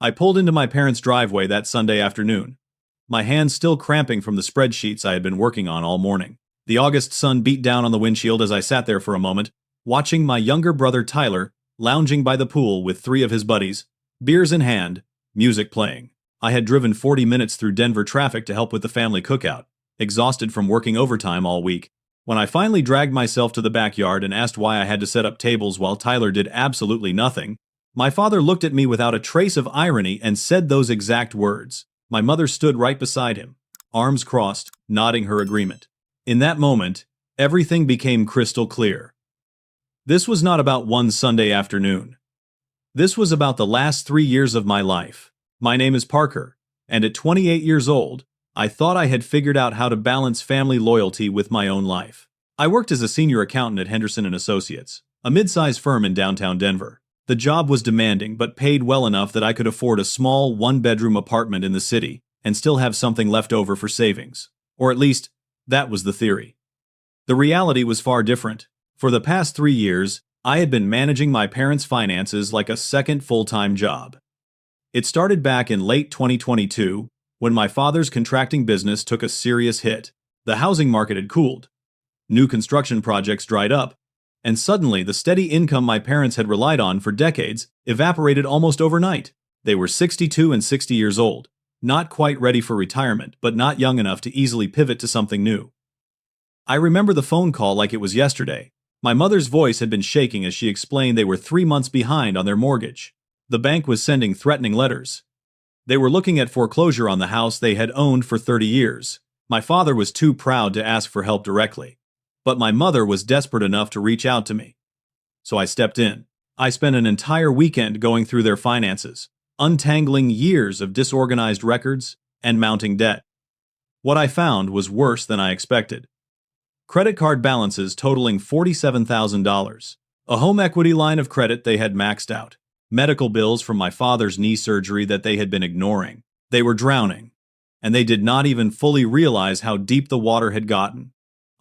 I pulled into my parents' driveway that Sunday afternoon, my hands still cramping from the spreadsheets I had been working on all morning. The August sun beat down on the windshield as I sat there for a moment, watching my younger brother Tyler lounging by the pool with three of his buddies, beers in hand, music playing. I had driven 40 minutes through Denver traffic to help with the family cookout, exhausted from working overtime all week. When I finally dragged myself to the backyard and asked why I had to set up tables while Tyler did absolutely nothing, my father looked at me without a trace of irony and said those exact words. My mother stood right beside him, arms crossed, nodding her agreement. In that moment, everything became crystal clear. This was not about one Sunday afternoon. This was about the last 3 years of my life. My name is Parker, and at 28 years old, I thought I had figured out how to balance family loyalty with my own life. I worked as a senior accountant at Henderson & Associates, a mid-sized firm in downtown Denver. The job was demanding but paid well enough that I could afford a small one-bedroom apartment in the city and still have something left over for savings. Or at least, that was the theory. The reality was far different. For the past 3 years, I had been managing my parents' finances like a second full-time job. It started back in late 2022, when my father's contracting business took a serious hit. The housing market had cooled. New construction projects dried up, and suddenly the steady income my parents had relied on for decades evaporated almost overnight. They were 62 and 60 years old, not quite ready for retirement, but not young enough to easily pivot to something new. I remember the phone call like it was yesterday. My mother's voice had been shaking as she explained they were 3 months behind on their mortgage. The bank was sending threatening letters. They were looking at foreclosure on the house they had owned for 30 years. My father was too proud to ask for help directly, but my mother was desperate enough to reach out to me. So I stepped in. I spent an entire weekend going through their finances, untangling years of disorganized records and mounting debt. What I found was worse than I expected. Credit card balances totaling $47,000. A home equity line of credit they had maxed out. Medical bills from my father's knee surgery that they had been ignoring. They were drowning, and they did not even fully realize how deep the water had gotten.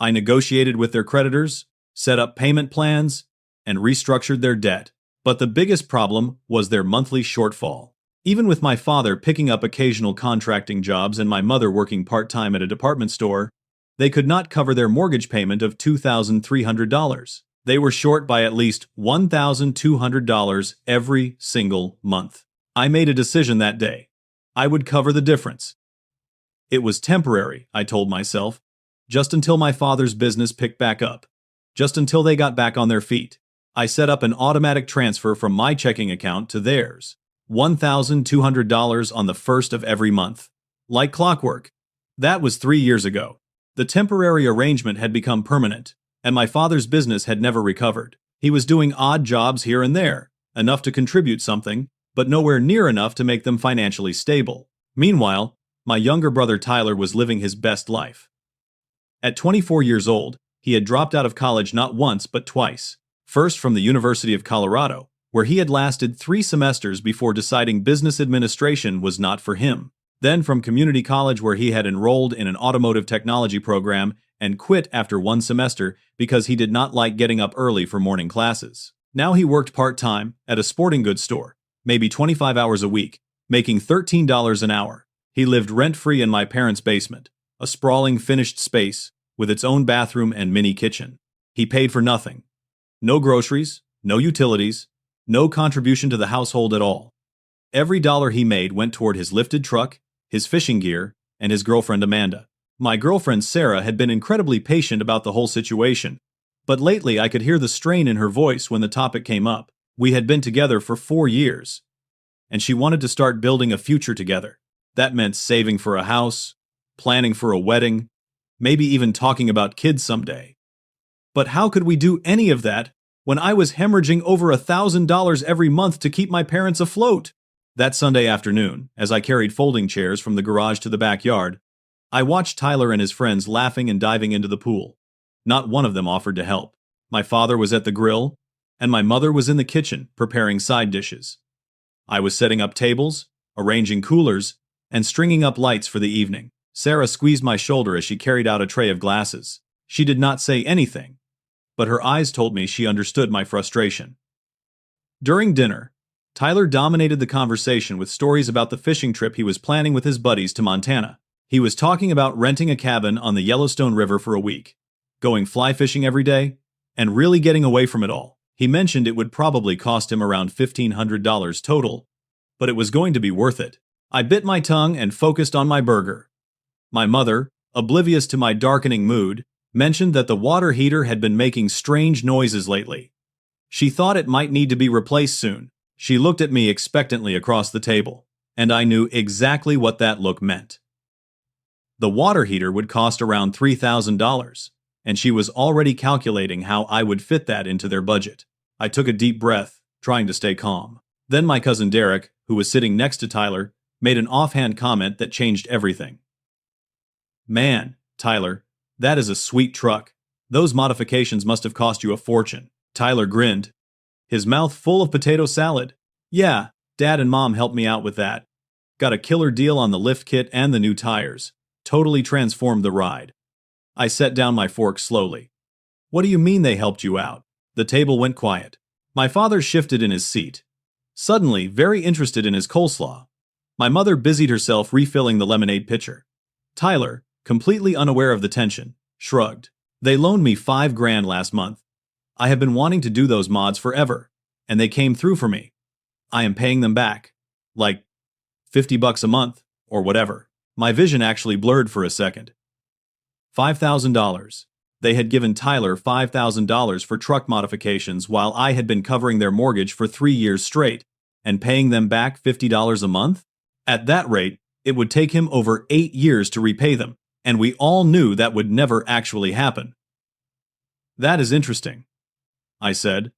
I negotiated with their creditors, set up payment plans, and restructured their debt. But the biggest problem was their monthly shortfall. Even with my father picking up occasional contracting jobs and my mother working part-time at a department store, they could not cover their mortgage payment of $2,300. They were short by at least $1,200 every single month. I made a decision that day. I would cover the difference. It was temporary, I told myself, just until my father's business picked back up, just until they got back on their feet. I set up an automatic transfer from my checking account to theirs, $1,200 on the first of every month. Like clockwork. That was 3 years ago. The temporary arrangement had become permanent, and my father's business had never recovered. He was doing odd jobs here and there, enough to contribute something, but nowhere near enough to make them financially stable. Meanwhile, my younger brother Tyler was living his best life. At 24 years old, he had dropped out of college not once but twice. First from the University of Colorado, where he had lasted 3 semesters before deciding business administration was not for him. Then from community college, where he had enrolled in an automotive technology program and quit after 1 semester because he did not like getting up early for morning classes. Now he worked part-time at a sporting goods store, maybe 25 hours a week, making $13 an hour. He lived rent-free in my parents' basement, a sprawling finished space with its own bathroom and mini kitchen. He paid for nothing. No groceries, no utilities, no contribution to the household at all. Every dollar he made went toward his lifted truck, his fishing gear, and his girlfriend Amanda. My girlfriend Sarah had been incredibly patient about the whole situation, but lately I could hear the strain in her voice when the topic came up. We had been together for 4 years, and she wanted to start building a future together. That meant saving for a house, planning for a wedding, maybe even talking about kids someday. But how could we do any of that when I was hemorrhaging over $1,000 every month to keep my parents afloat? That Sunday afternoon, as I carried folding chairs from the garage to the backyard, I watched Tyler and his friends laughing and diving into the pool. Not one of them offered to help. My father was at the grill, and my mother was in the kitchen preparing side dishes. I was setting up tables, arranging coolers, and stringing up lights for the evening. Sarah squeezed my shoulder as she carried out a tray of glasses. She did not say anything, but her eyes told me she understood my frustration. During dinner, Tyler dominated the conversation with stories about the fishing trip he was planning with his buddies to Montana. He was talking about renting a cabin on the Yellowstone River for a week, going fly fishing every day, and really getting away from it all. He mentioned it would probably cost him around $1,500 total, but it was going to be worth it. I bit my tongue and focused on my burger. My mother, oblivious to my darkening mood, mentioned that the water heater had been making strange noises lately. She thought it might need to be replaced soon. She looked at me expectantly across the table, and I knew exactly what that look meant. The water heater would cost around $3,000, and she was already calculating how I would fit that into their budget. I took a deep breath, trying to stay calm. Then my cousin Derek, who was sitting next to Tyler, made an offhand comment that changed everything. "Man, Tyler, that is a sweet truck. Those modifications must have cost you a fortune." Tyler grinned, his mouth full of potato salad. "Yeah, Dad and Mom helped me out with that. Got a killer deal on the lift kit and the new tires. Totally transformed the ride." I set down my fork slowly. "What do you mean they helped you out?" The table went quiet. My father shifted in his seat, suddenly very interested in his coleslaw. My mother busied herself refilling the lemonade pitcher. Tyler, completely unaware of the tension, shrugged. "They loaned me $5,000 last month. I have been wanting to do those mods forever, and they came through for me. I am paying them back. Like $50 a month, or whatever." My vision actually blurred for a second. $5,000. They had given Tyler $5,000 for truck modifications while I had been covering their mortgage for 3 years straight, and paying them back $50 a month? At that rate, it would take him over 8 years to repay them, and we all knew that would never actually happen. "That is interesting," I said,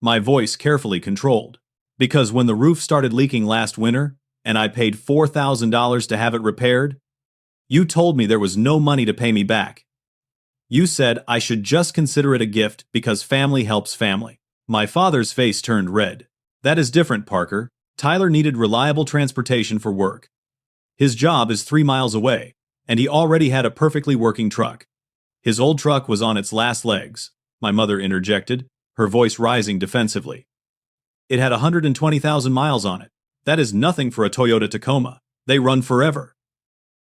my voice carefully controlled, because when the roof started leaking last winter, and I paid $4,000 to have it repaired, you told me there was no money to pay me back. You said I should just consider it a gift because family helps family. My father's face turned red. "That is different, Parker. Tyler needed reliable transportation for work. His job is 3 miles away, and he already had a perfectly working truck. His old truck was on its last legs," my mother interjected, her voice rising defensively. "It had 120,000 miles on it. That is nothing for a Toyota Tacoma. They run forever."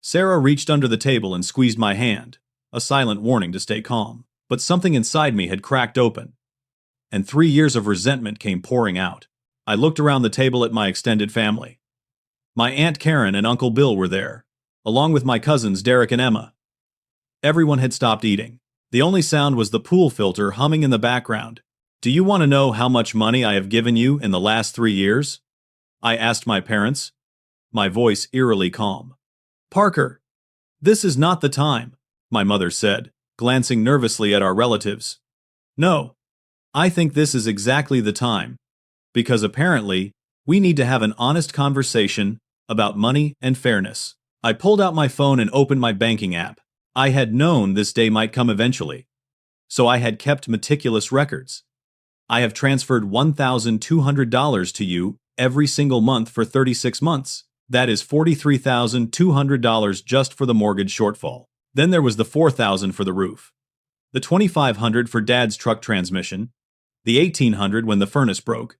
Sarah reached under the table and squeezed my hand, a silent warning to stay calm. But something inside me had cracked open, and 3 years of resentment came pouring out. I looked around the table at my extended family. My Aunt Karen and Uncle Bill were there, along with my cousins Derek and Emma. Everyone had stopped eating. The only sound was the pool filter humming in the background. "Do you want to know how much money I have given you in the last 3 years?" I asked my parents, my voice eerily calm. "Parker, this is not the time," my mother said, glancing nervously at our relatives. "No, I think this is exactly the time, because apparently, we need to have an honest conversation about money and fairness." I pulled out my phone and opened my banking app. I had known this day might come eventually, so I had kept meticulous records. "I have transferred $1,200 to you every single month for 36 months. That is $43,200 just for the mortgage shortfall. Then there was the $4,000 for the roof, the $2,500 for Dad's truck transmission, the $1,800 when the furnace broke,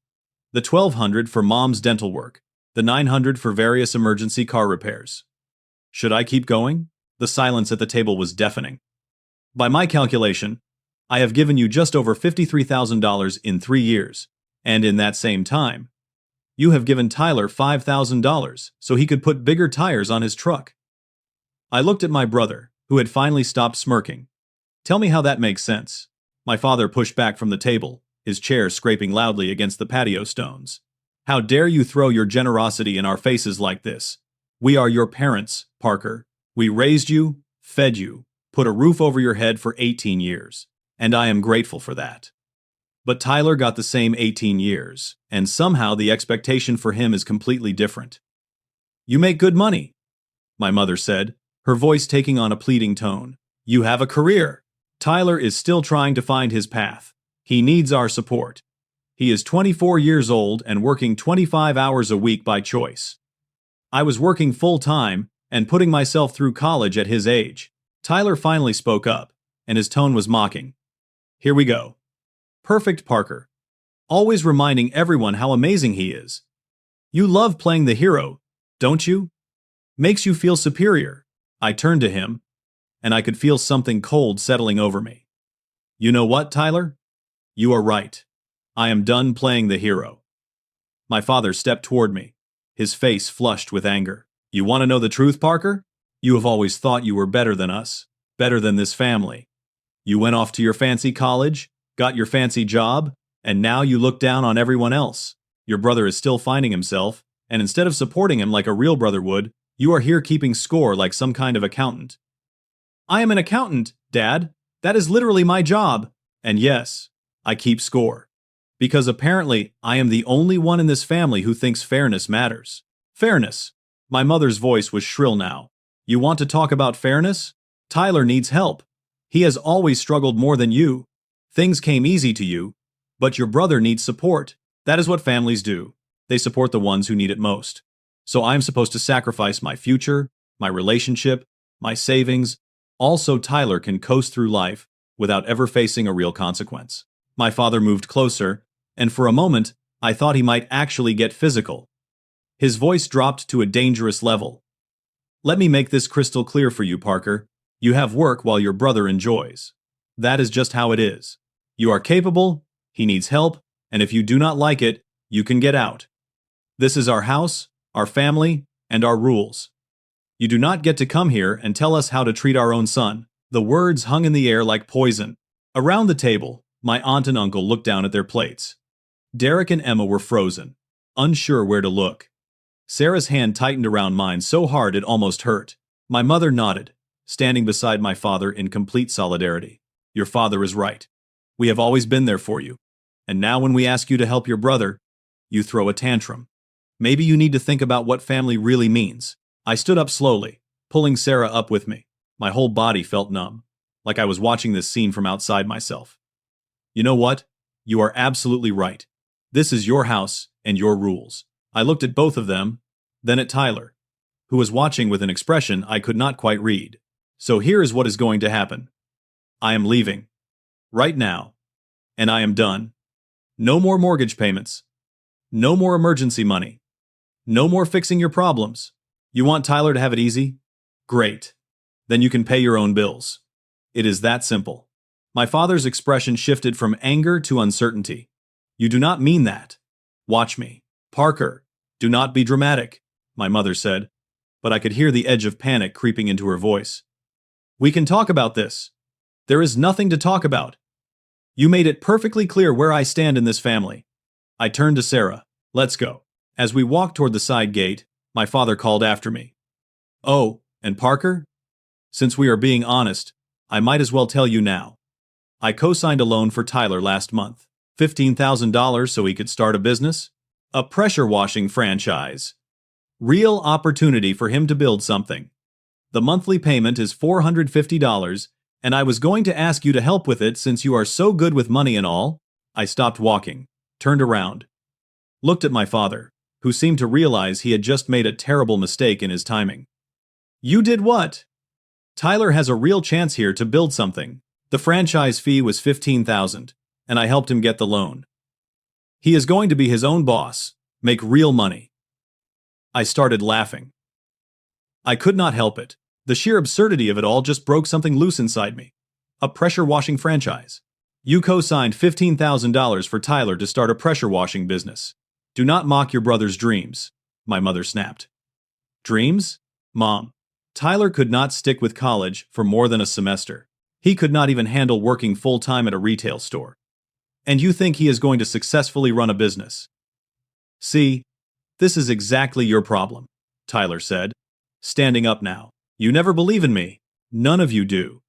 the $1,200 for Mom's dental work, the $900 for various emergency car repairs." Should I keep going? The silence at the table was deafening. "By my calculation, I have given you just over $53,000 in 3 years, and in that same time, you have given Tyler $5,000 so he could put bigger tires on his truck." I looked at my brother, who had finally stopped smirking. "Tell me how that makes sense." My father pushed back from the table, his chair scraping loudly against the patio stones. "How dare you throw your generosity in our faces like this? We are your parents, Parker. We raised you, fed you, put a roof over your head for 18 years, and I am grateful for that. But Tyler got the same 18 years, and somehow the expectation for him is completely different." "You make good money," my mother said, her voice taking on a pleading tone. "You have a career. Tyler is still trying to find his path. He needs our support. He is 24 years old and working 25 hours a week by choice. I was working full-time and putting myself through college at his age." Tyler finally spoke up, and his tone was mocking. "Here we go. Perfect Parker. Always reminding everyone how amazing he is. You love playing the hero, don't you? Makes you feel superior. I turned to him, and I could feel something cold settling over me. You know what, Tyler? You are right. I am done playing the hero. My father stepped toward me, his face flushed with anger. You want to know the truth, Parker? You have always thought you were better than us, better than this family. You went off to your fancy college, got your fancy job, and now you look down on everyone else. Your brother is still finding himself, and instead of supporting him like a real brother would, you are here keeping score like some kind of accountant. I am an accountant, Dad. That is literally my job. And yes, I keep score. Because apparently, I am the only one in this family who thinks fairness matters. Fairness. My mother's voice was shrill now. You want to talk about fairness? Tyler needs help. He has always struggled more than you. Things came easy to you, but your brother needs support. That is what families do. They support the ones who need it most. So I'm supposed to sacrifice my future, my relationship, my savings, all so Tyler can coast through life without ever facing a real consequence. My father moved closer, and for a moment, I thought he might actually get physical. His voice dropped to a dangerous level. Let me make this crystal clear for you, Parker. You have work while your brother enjoys. That is just how it is. You are capable, he needs help, and if you do not like it, you can get out. This is our house, our family, and our rules. You do not get to come here and tell us how to treat our own son. The words hung in the air like poison. Around the table, my aunt and uncle looked down at their plates. Derek and Emma were frozen, unsure where to look. Sarah's hand tightened around mine so hard it almost hurt. My mother nodded, standing beside my father in complete solidarity. Your father is right. We have always been there for you. And now when we ask you to help your brother, you throw a tantrum. Maybe you need to think about what family really means. I stood up slowly, pulling Sarah up with me. My whole body felt numb, like I was watching this scene from outside myself. You know what? You are absolutely right. This is your house and your rules. I looked at both of them, then at Tyler, who was watching with an expression I could not quite read. So here is what is going to happen. I am leaving. Right now. And I am done. No more mortgage payments. No more emergency money. No more fixing your problems. You want Tyler to have it easy? Great. Then you can pay your own bills. It is that simple. My father's expression shifted from anger to uncertainty. You do not mean that. Watch me. Parker, do not be dramatic, my mother said, but I could hear the edge of panic creeping into her voice. We can talk about this. There is nothing to talk about. You made it perfectly clear where I stand in this family. I turned to Sarah. Let's go. As we walked toward the side gate, my father called after me. Oh, and Parker? Since we are being honest, I might as well tell you now. I co-signed a loan for Tyler last month. $15,000 so he could start a business? A pressure washing franchise. Real opportunity for him to build something. The monthly payment is $450, and I was going to ask you to help with it since you are so good with money and all. I stopped walking, turned around, looked at my father, who seemed to realize he had just made a terrible mistake in his timing. You did what? Tyler has a real chance here to build something. The franchise fee was $15,000, and I helped him get the loan. He is going to be his own boss, make real money. I started laughing. I could not help it. The sheer absurdity of it all just broke something loose inside me. A pressure washing franchise. You co-signed $15,000 for Tyler to start a pressure washing business. Do not mock your brother's dreams, my mother snapped. Dreams? Mom. Tyler could not stick with college for more than a semester. He could not even handle working full-time at a retail store. And you think he is going to successfully run a business? See, this is exactly your problem, Tyler said, standing up now. You never believe in me. None of you do.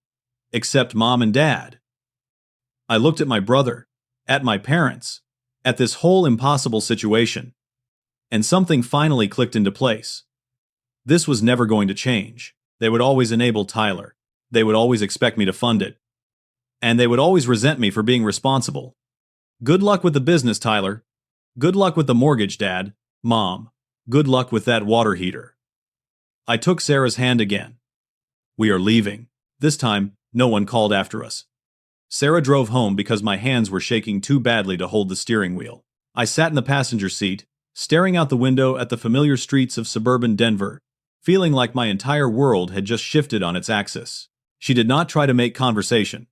Except Mom and Dad. I looked at my brother, at my parents, at this whole impossible situation, and something finally clicked into place. This was never going to change. They would always enable Tyler. They would always expect me to fund it. And they would always resent me for being responsible. Good luck with the business, Tyler. Good luck with the mortgage, Dad. Mom. Good luck with that water heater. I took Sarah's hand again. We are leaving. This time, no one called after us. Sarah drove home because my hands were shaking too badly to hold the steering wheel. I sat in the passenger seat, staring out the window at the familiar streets of suburban Denver, feeling like my entire world had just shifted on its axis. She did not try to make conversation,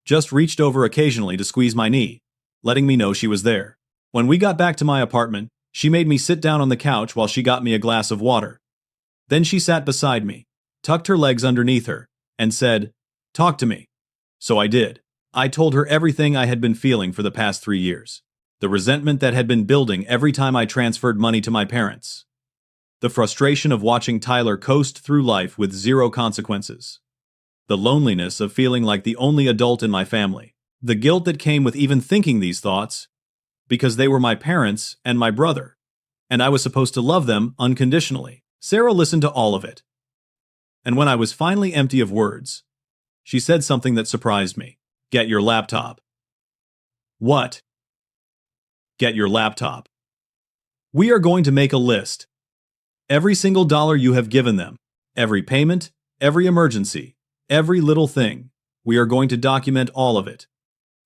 just reached over occasionally to squeeze my knee, letting me know she was there. When we got back to my apartment, she made me sit down on the couch while she got me a glass of water. Then she sat beside me, tucked her legs underneath her, and said, "Talk to me." So I did. I told her everything I had been feeling for the past 3 years. The resentment that had been building every time I transferred money to my parents. The frustration of watching Tyler coast through life with zero consequences. The loneliness of feeling like the only adult in my family. The guilt that came with even thinking these thoughts, because they were my parents and my brother, and I was supposed to love them unconditionally. Sarah listened to all of it. And when I was finally empty of words, she said something that surprised me. "Get your laptop." "What?" "Get your laptop. We are going to make a list. Every single dollar you have given them, every payment, every emergency, every little thing. We are going to document all of it.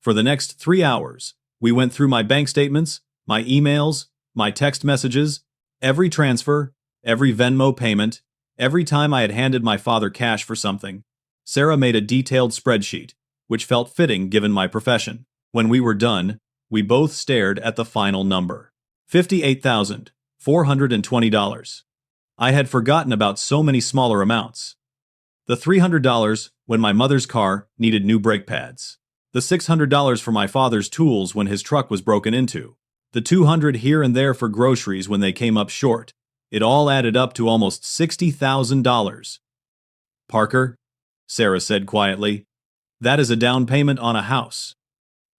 For the next 3 hours, we went through my bank statements, my emails, my text messages, every transfer, every Venmo payment, every time I had handed my father cash for something." Sarah made a detailed spreadsheet, which felt fitting given my profession. When we were done, we both stared at the final number. $58,420. I had forgotten about so many smaller amounts. The $300 when my mother's car needed new brake pads. The $600 for my father's tools when his truck was broken into. The $200 here and there for groceries when they came up short. It all added up to almost $60,000. "Parker," Sarah said quietly, "that is a down payment on a house.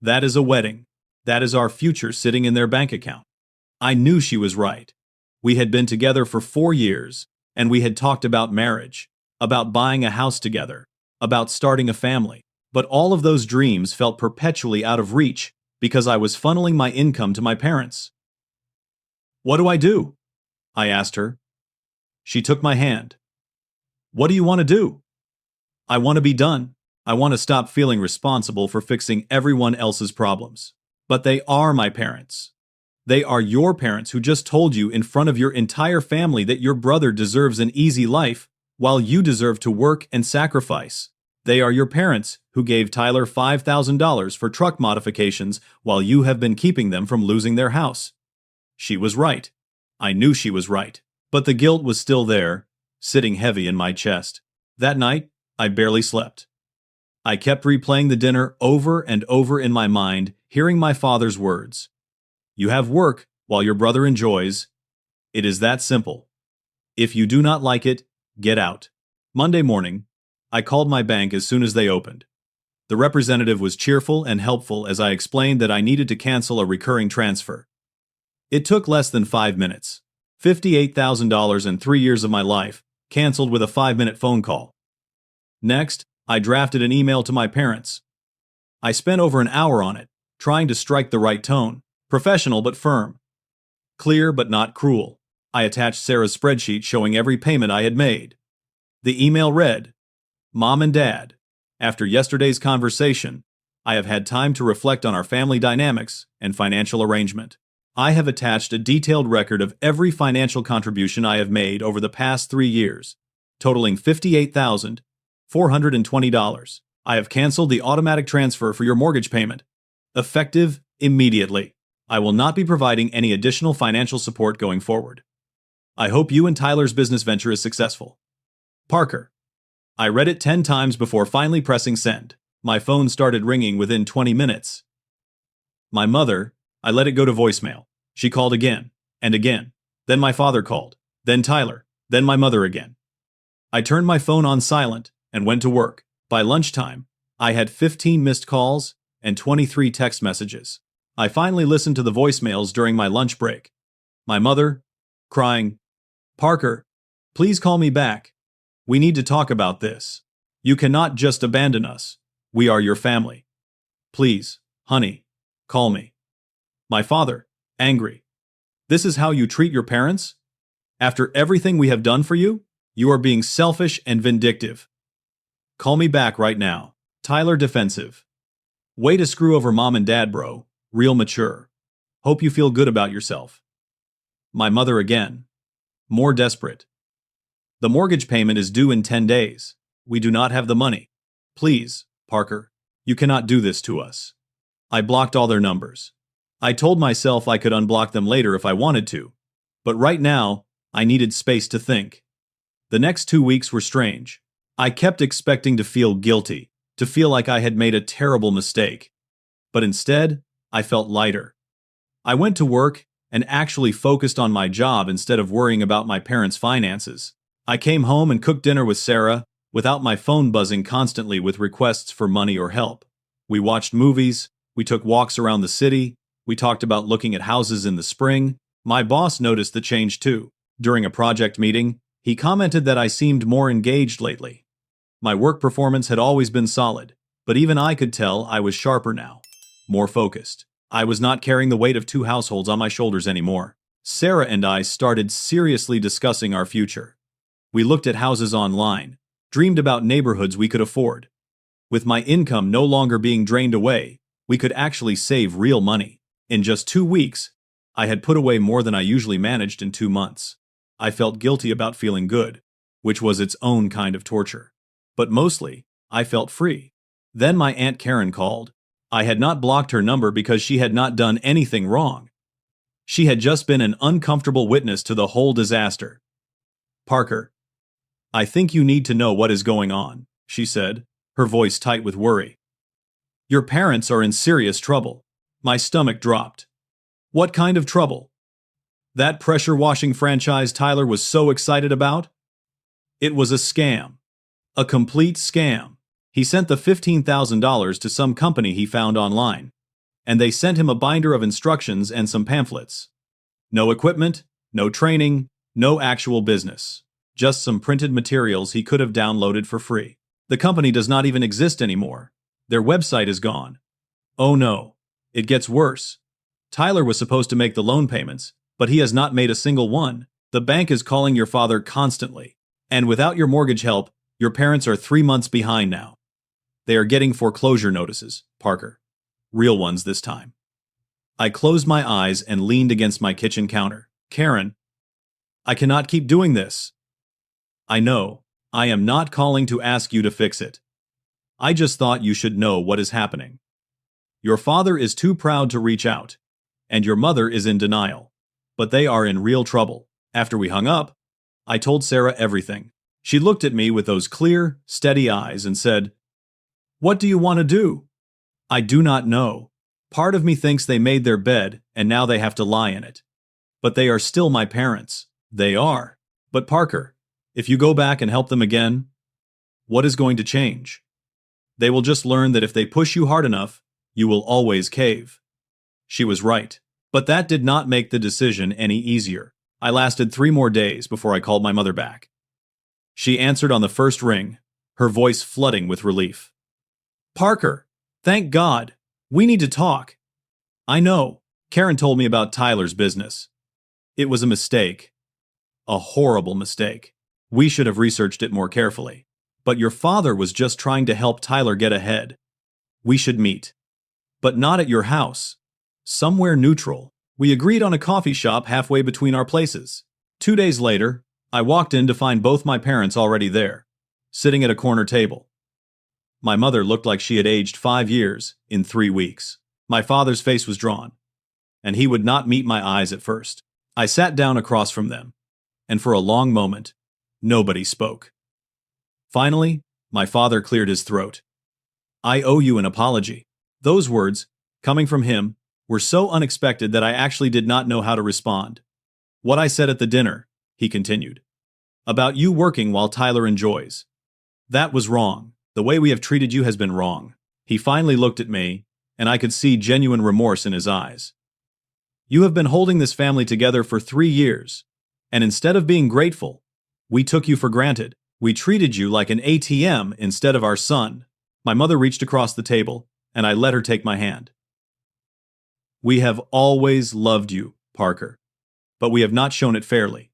That is a wedding. That is our future sitting in their bank account." I knew she was right. We had been together for 4 years, and we had talked about marriage, about buying a house together, about starting a family. But all of those dreams felt perpetually out of reach because I was funneling my income to my parents. "What do I do?" I asked her. She took my hand. "What do you want to do?" "I want to be done. I want to stop feeling responsible for fixing everyone else's problems. But they are my parents. They are your parents who just told you in front of your entire family that your brother deserves an easy life, while you deserve to work and sacrifice. They are your parents who gave Tyler $5,000 for truck modifications while you have been keeping them from losing their house." She was right. I knew she was right. But the guilt was still there, sitting heavy in my chest. That night, I barely slept. I kept replaying the dinner over and over in my mind, hearing my father's words. "You have work while your brother enjoys. It is that simple. If you do not like it, get out." Monday morning, I called my bank as soon as they opened. The representative was cheerful and helpful as I explained that I needed to cancel a recurring transfer. It took less than 5 minutes. $58,000 in 3 years of my life, canceled with a 5-minute phone call. Next, I drafted an email to my parents. I spent over an hour on it, trying to strike the right tone, professional but firm. Clear but not cruel. I attached Sarah's spreadsheet showing every payment I had made. The email read, "Mom and Dad, after yesterday's conversation, I have had time to reflect on our family dynamics and financial arrangement. I have attached a detailed record of every financial contribution I have made over the past 3 years, totaling $58,420. I have canceled the automatic transfer for your mortgage payment, effective immediately. I will not be providing any additional financial support going forward. I hope you and Tyler's business venture is successful. Parker." I read it 10 times before finally pressing send. My phone started ringing within 20 minutes. My mother, I let it go to voicemail. She called again, and again. Then my father called, then Tyler, then my mother again. I turned my phone on silent and went to work. By lunchtime, I had 15 missed calls and 23 text messages. I finally listened to the voicemails during my lunch break. My mother, crying, "Parker, please call me back. We need to talk about this. You cannot just abandon us. We are your family. Please, honey, call me." My father, angry. "This is how you treat your parents? After everything we have done for you? You are being selfish and vindictive. Call me back right now." Tyler, defensive. "Way to screw over mom and dad, bro. Real mature. Hope you feel good about yourself." My mother again. More desperate. The mortgage payment is due in 10 days. We do not have the money. Please, Parker, you cannot do this to us. I blocked all their numbers. I told myself I could unblock them later if I wanted to. But right now, I needed space to think. The next 2 weeks were strange. I kept expecting to feel guilty, to feel like I had made a terrible mistake. But instead, I felt lighter. I went to work and actually focused on my job instead of worrying about my parents' finances. I came home and cooked dinner with Sarah, without my phone buzzing constantly with requests for money or help. We watched movies, we took walks around the city, we talked about looking at houses in the spring. My boss noticed the change too. During a project meeting, he commented that I seemed more engaged lately. My work performance had always been solid, but even I could tell I was sharper now, more focused. I was not carrying the weight of 2 households on my shoulders anymore. Sarah and I started seriously discussing our future. We looked at houses online, dreamed about neighborhoods we could afford. With my income no longer being drained away, we could actually save real money. In just 2 weeks, I had put away more than I usually managed in 2 months. I felt guilty about feeling good, which was its own kind of torture. But mostly, I felt free. Then my Aunt Karen called. I had not blocked her number because she had not done anything wrong. She had just been an uncomfortable witness to the whole disaster. Parker, I think you need to know what is going on, she said, her voice tight with worry. Your parents are in serious trouble. My stomach dropped. What kind of trouble? That pressure washing franchise Tyler was so excited about? It was a scam. A complete scam. He sent the $15,000 to some company he found online, and they sent him a binder of instructions and some pamphlets. No equipment, no training, no actual business. Just some printed materials he could have downloaded for free. The company does not even exist anymore. Their website is gone. Oh no, it gets worse. Tyler was supposed to make the loan payments, but he has not made a single one. The bank is calling your father constantly. And without your mortgage help, your parents are 3 months behind now. They are getting foreclosure notices, Parker. Real ones this time. I closed my eyes and leaned against my kitchen counter. Karen, I cannot keep doing this. I know, I am not calling to ask you to fix it. I just thought you should know what is happening. Your father is too proud to reach out, and your mother is in denial. But they are in real trouble. After we hung up, I told Sarah everything. She looked at me with those clear, steady eyes and said, What do you want to do? I do not know. Part of me thinks they made their bed and now they have to lie in it. But they are still my parents. They are. But Parker, if you go back and help them again, what is going to change? They will just learn that if they push you hard enough, you will always cave. She was right. But that did not make the decision any easier. I lasted 3 more days before I called my mother back. She answered on the first ring, her voice flooding with relief. Parker, thank God. We need to talk. I know. Karen told me about Tyler's business. It was a mistake. A horrible mistake. We should have researched it more carefully. But your father was just trying to help Tyler get ahead. We should meet. But not at your house. Somewhere neutral. We agreed on a coffee shop halfway between our places. 2 days later, I walked in to find both my parents already there, sitting at a corner table. My mother looked like she had aged 5 years in 3 weeks. My father's face was drawn, and he would not meet my eyes at first. I sat down across from them, and for a long moment, nobody spoke. Finally, my father cleared his throat. I owe you an apology. Those words, coming from him, were so unexpected that I actually did not know how to respond. What I said at the dinner, he continued, about you working while Tyler enjoys. That was wrong. The way we have treated you has been wrong. He finally looked at me, and I could see genuine remorse in his eyes. You have been holding this family together for 3 years, and instead of being grateful, we took you for granted. We treated you like an ATM instead of our son. My mother reached across the table, and I let her take my hand. We have always loved you, Parker, but we have not shown it fairly.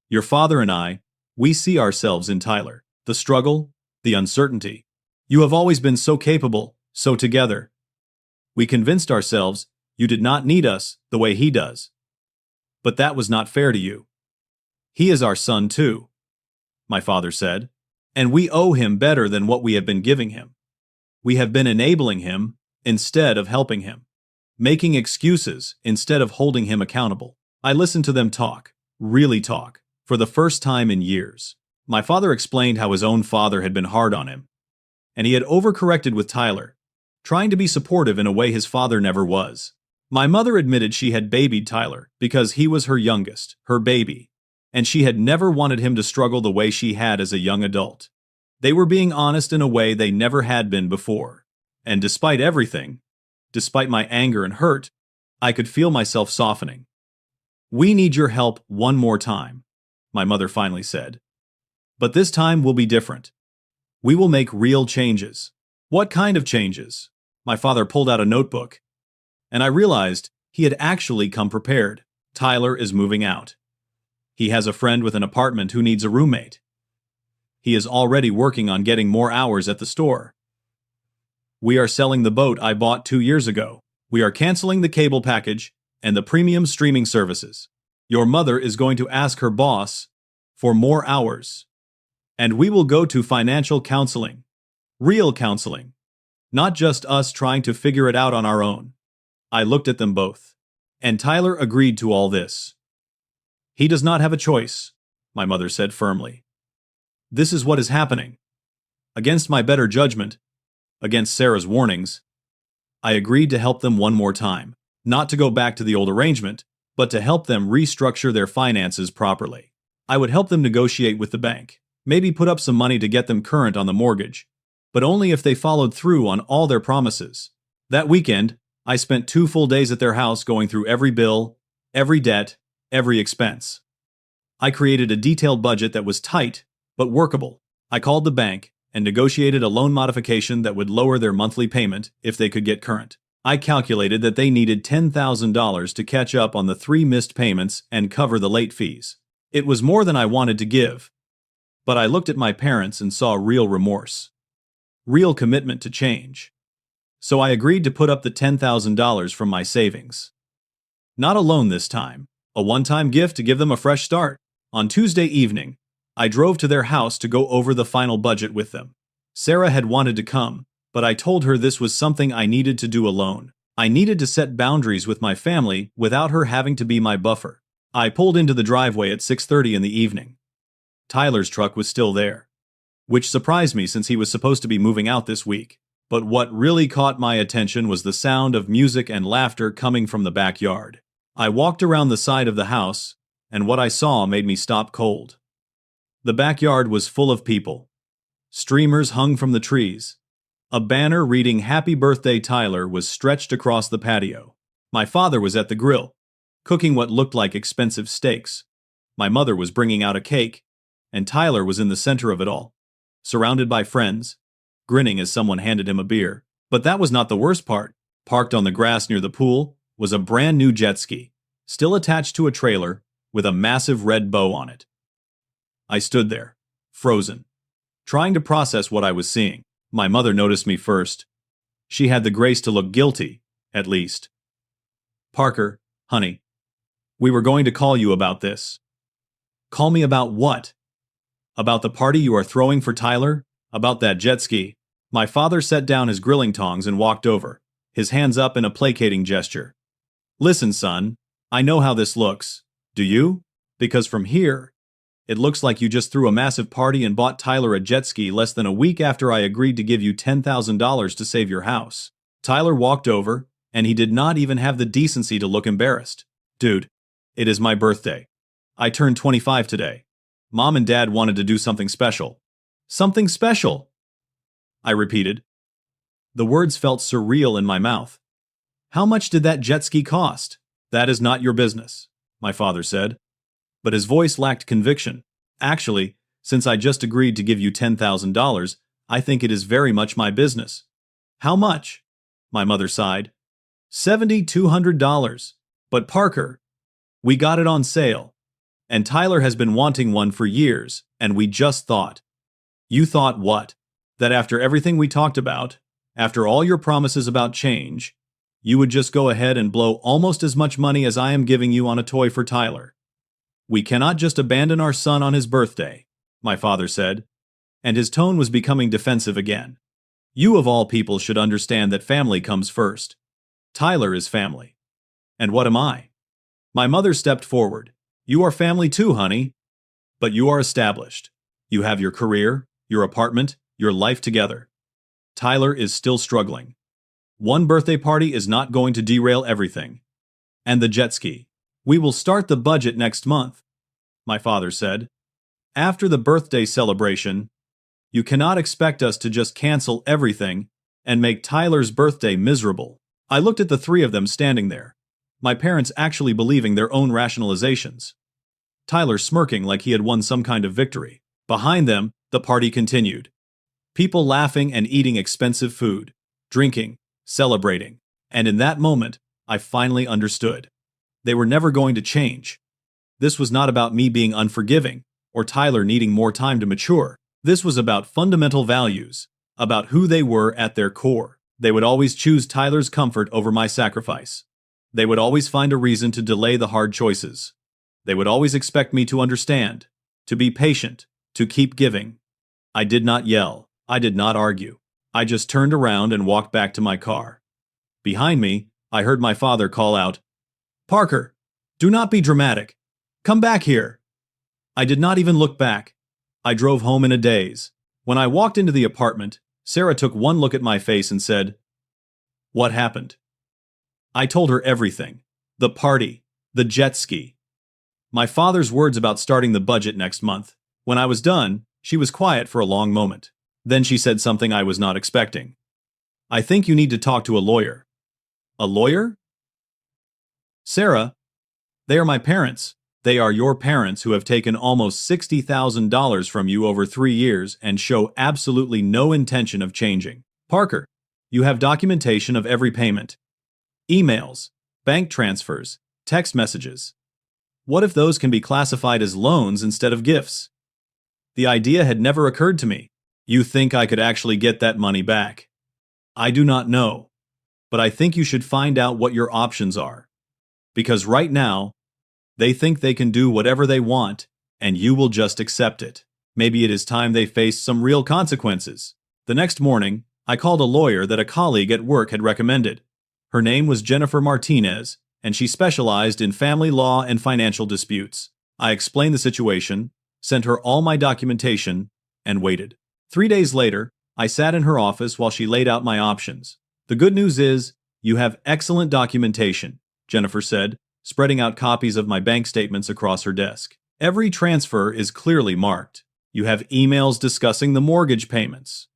Your father and I, we see ourselves in Tyler. The struggle, the uncertainty. You have always been so capable, so together. We convinced ourselves you did not need us the way he does. But that was not fair to you. He is our son too, my father said, and we owe him better than what we have been giving him. We have been enabling him instead of helping him, making excuses instead of holding him accountable. I listened to them talk, really talk, for the first time in years. My father explained how his own father had been hard on him, and he had overcorrected with Tyler, trying to be supportive in a way his father never was. My mother admitted she had babied Tyler because he was her youngest, her baby, and she had never wanted him to struggle the way she had as a young adult. They were being honest in a way they never had been before. And despite everything, despite my anger and hurt, I could feel myself softening. "We need your help one more time," my mother finally said. "But this time will be different. We will make real changes." "What kind of changes?" My father pulled out a notebook, and I realized he had actually come prepared. Tyler is moving out. He has a friend with an apartment who needs a roommate. He is already working on getting more hours at the store. We are selling the boat I bought 2 years ago. We are canceling the cable package and the premium streaming services. Your mother is going to ask her boss for more hours. And we will go to financial counseling. Real counseling. Not just us trying to figure it out on our own. I looked at them both. And Tyler agreed to all this. "He does not have a choice," my mother said firmly. "This is what is happening." Against my better judgment, against Sarah's warnings, I agreed to help them one more time. Not to go back to the old arrangement, but to help them restructure their finances properly. I would help them negotiate with the bank, maybe put up some money to get them current on the mortgage, but only if they followed through on all their promises. That weekend, I spent 2 full days at their house going through every bill, every debt, every expense. I created a detailed budget that was tight, but workable. I called the bank and negotiated a loan modification that would lower their monthly payment if they could get current. I calculated that they needed $10,000 to catch up on the 3 missed payments and cover the late fees. It was more than I wanted to give, but I looked at my parents and saw real remorse. Real commitment to change. So I agreed to put up the $10,000 from my savings. Not a loan this time, a one-time gift to give them a fresh start. On Tuesday evening, I drove to their house to go over the final budget with them. Sarah had wanted to come, but I told her this was something I needed to do alone. I needed to set boundaries with my family without her having to be my buffer. I pulled into the driveway at 6:30 in the evening. Tyler's truck was still there, which surprised me since he was supposed to be moving out this week. But what really caught my attention was the sound of music and laughter coming from the backyard. I walked around the side of the house, and what I saw made me stop cold. The backyard was full of people. Streamers hung from the trees. A banner reading "Happy Birthday Tyler" was stretched across the patio. My father was at the grill, cooking what looked like expensive steaks. My mother was bringing out a cake, and Tyler was in the center of it all, surrounded by friends, grinning as someone handed him a beer. But that was not the worst part. Parked on the grass near the pool was a brand new jet ski, still attached to a trailer with a massive red bow on it. I stood there, frozen, trying to process what I was seeing. My mother noticed me first. She had the grace to look guilty, at least. "Parker, honey, we were going to call you about this." "Call me about what?" "About the party you are throwing for Tyler? About that jet ski." My father set down his grilling tongs and walked over, his hands up in a placating gesture. "Listen, son, I know how this looks. Do you? Because from here, it looks like you just threw a massive party and bought Tyler a jet ski less than a week after I agreed to give you $10,000 to save your house." Tyler walked over, and he did not even have the decency to look embarrassed. "Dude, it is my birthday. I turned 25 today. Mom and Dad wanted to do something special." "Something special?" I repeated. The words felt surreal in my mouth. "How much did that jet ski cost?" "That is not your business," my father said. But his voice lacked conviction. "Actually, since I just agreed to give you $10,000, I think it is very much my business." "How much?" my mother sighed. $7,200. "But Parker, we got it on sale. And Tyler has been wanting one for years, and we just thought." "You thought what?" "That after everything we talked about, after all your promises about change, you would just go ahead and blow almost as much money as I am giving you on a toy for Tyler. We cannot just abandon our son on his birthday, my father said, and his tone was becoming defensive again. You of all people should understand that family comes first. Tyler is family. And what am I? My mother stepped forward. You are family too, honey. But you are established. You have your career, your apartment, your life together. Tyler is still struggling. One birthday party is not going to derail everything. And the jet ski. We will start the budget next month, my father said. After the birthday celebration, you cannot expect us to just cancel everything and make Tyler's birthday miserable. I looked at the three of them standing there, my parents actually believing their own rationalizations. Tyler smirking like he had won some kind of victory. Behind them, the party continued. People laughing and eating expensive food, drinking, celebrating. And in that moment, I finally understood. They were never going to change. This was not about me being unforgiving, or Tyler needing more time to mature. This was about fundamental values, about who they were at their core. They would always choose Tyler's comfort over my sacrifice. They would always find a reason to delay the hard choices. They would always expect me to understand, to be patient, to keep giving. I did not yell. I did not argue. I just turned around and walked back to my car. Behind me, I heard my father call out, "Parker, do not be dramatic. Come back here." I did not even look back. I drove home in a daze. When I walked into the apartment, Sarah took one look at my face and said, "What happened?" I told her everything. The party, the jet ski, my father's words about starting the budget next month. When I was done, she was quiet for a long moment. Then she said something I was not expecting. "I think you need to talk to a lawyer." "A lawyer?" "Sarah, they are my parents. They are your parents who have taken almost $60,000 from you over 3 years and show absolutely no intention of changing. Parker, you have documentation of every payment. Emails, bank transfers, text messages. What if those can be classified as loans instead of gifts?" The idea had never occurred to me. "You think I could actually get that money back?" "I do not know. But I think you should find out what your options are. Because right now, they think they can do whatever they want, and you will just accept it. Maybe it is time they faced some real consequences." The next morning, I called a lawyer that a colleague at work had recommended. Her name was Jennifer Martinez, and she specialized in family law and financial disputes. I explained the situation, sent her all my documentation, and waited. 3 days later, I sat in her office while she laid out my options. "The good news is, you have excellent documentation," Jennifer said, spreading out copies of my bank statements across her desk. "Every transfer is clearly marked. You have emails discussing the mortgage payments,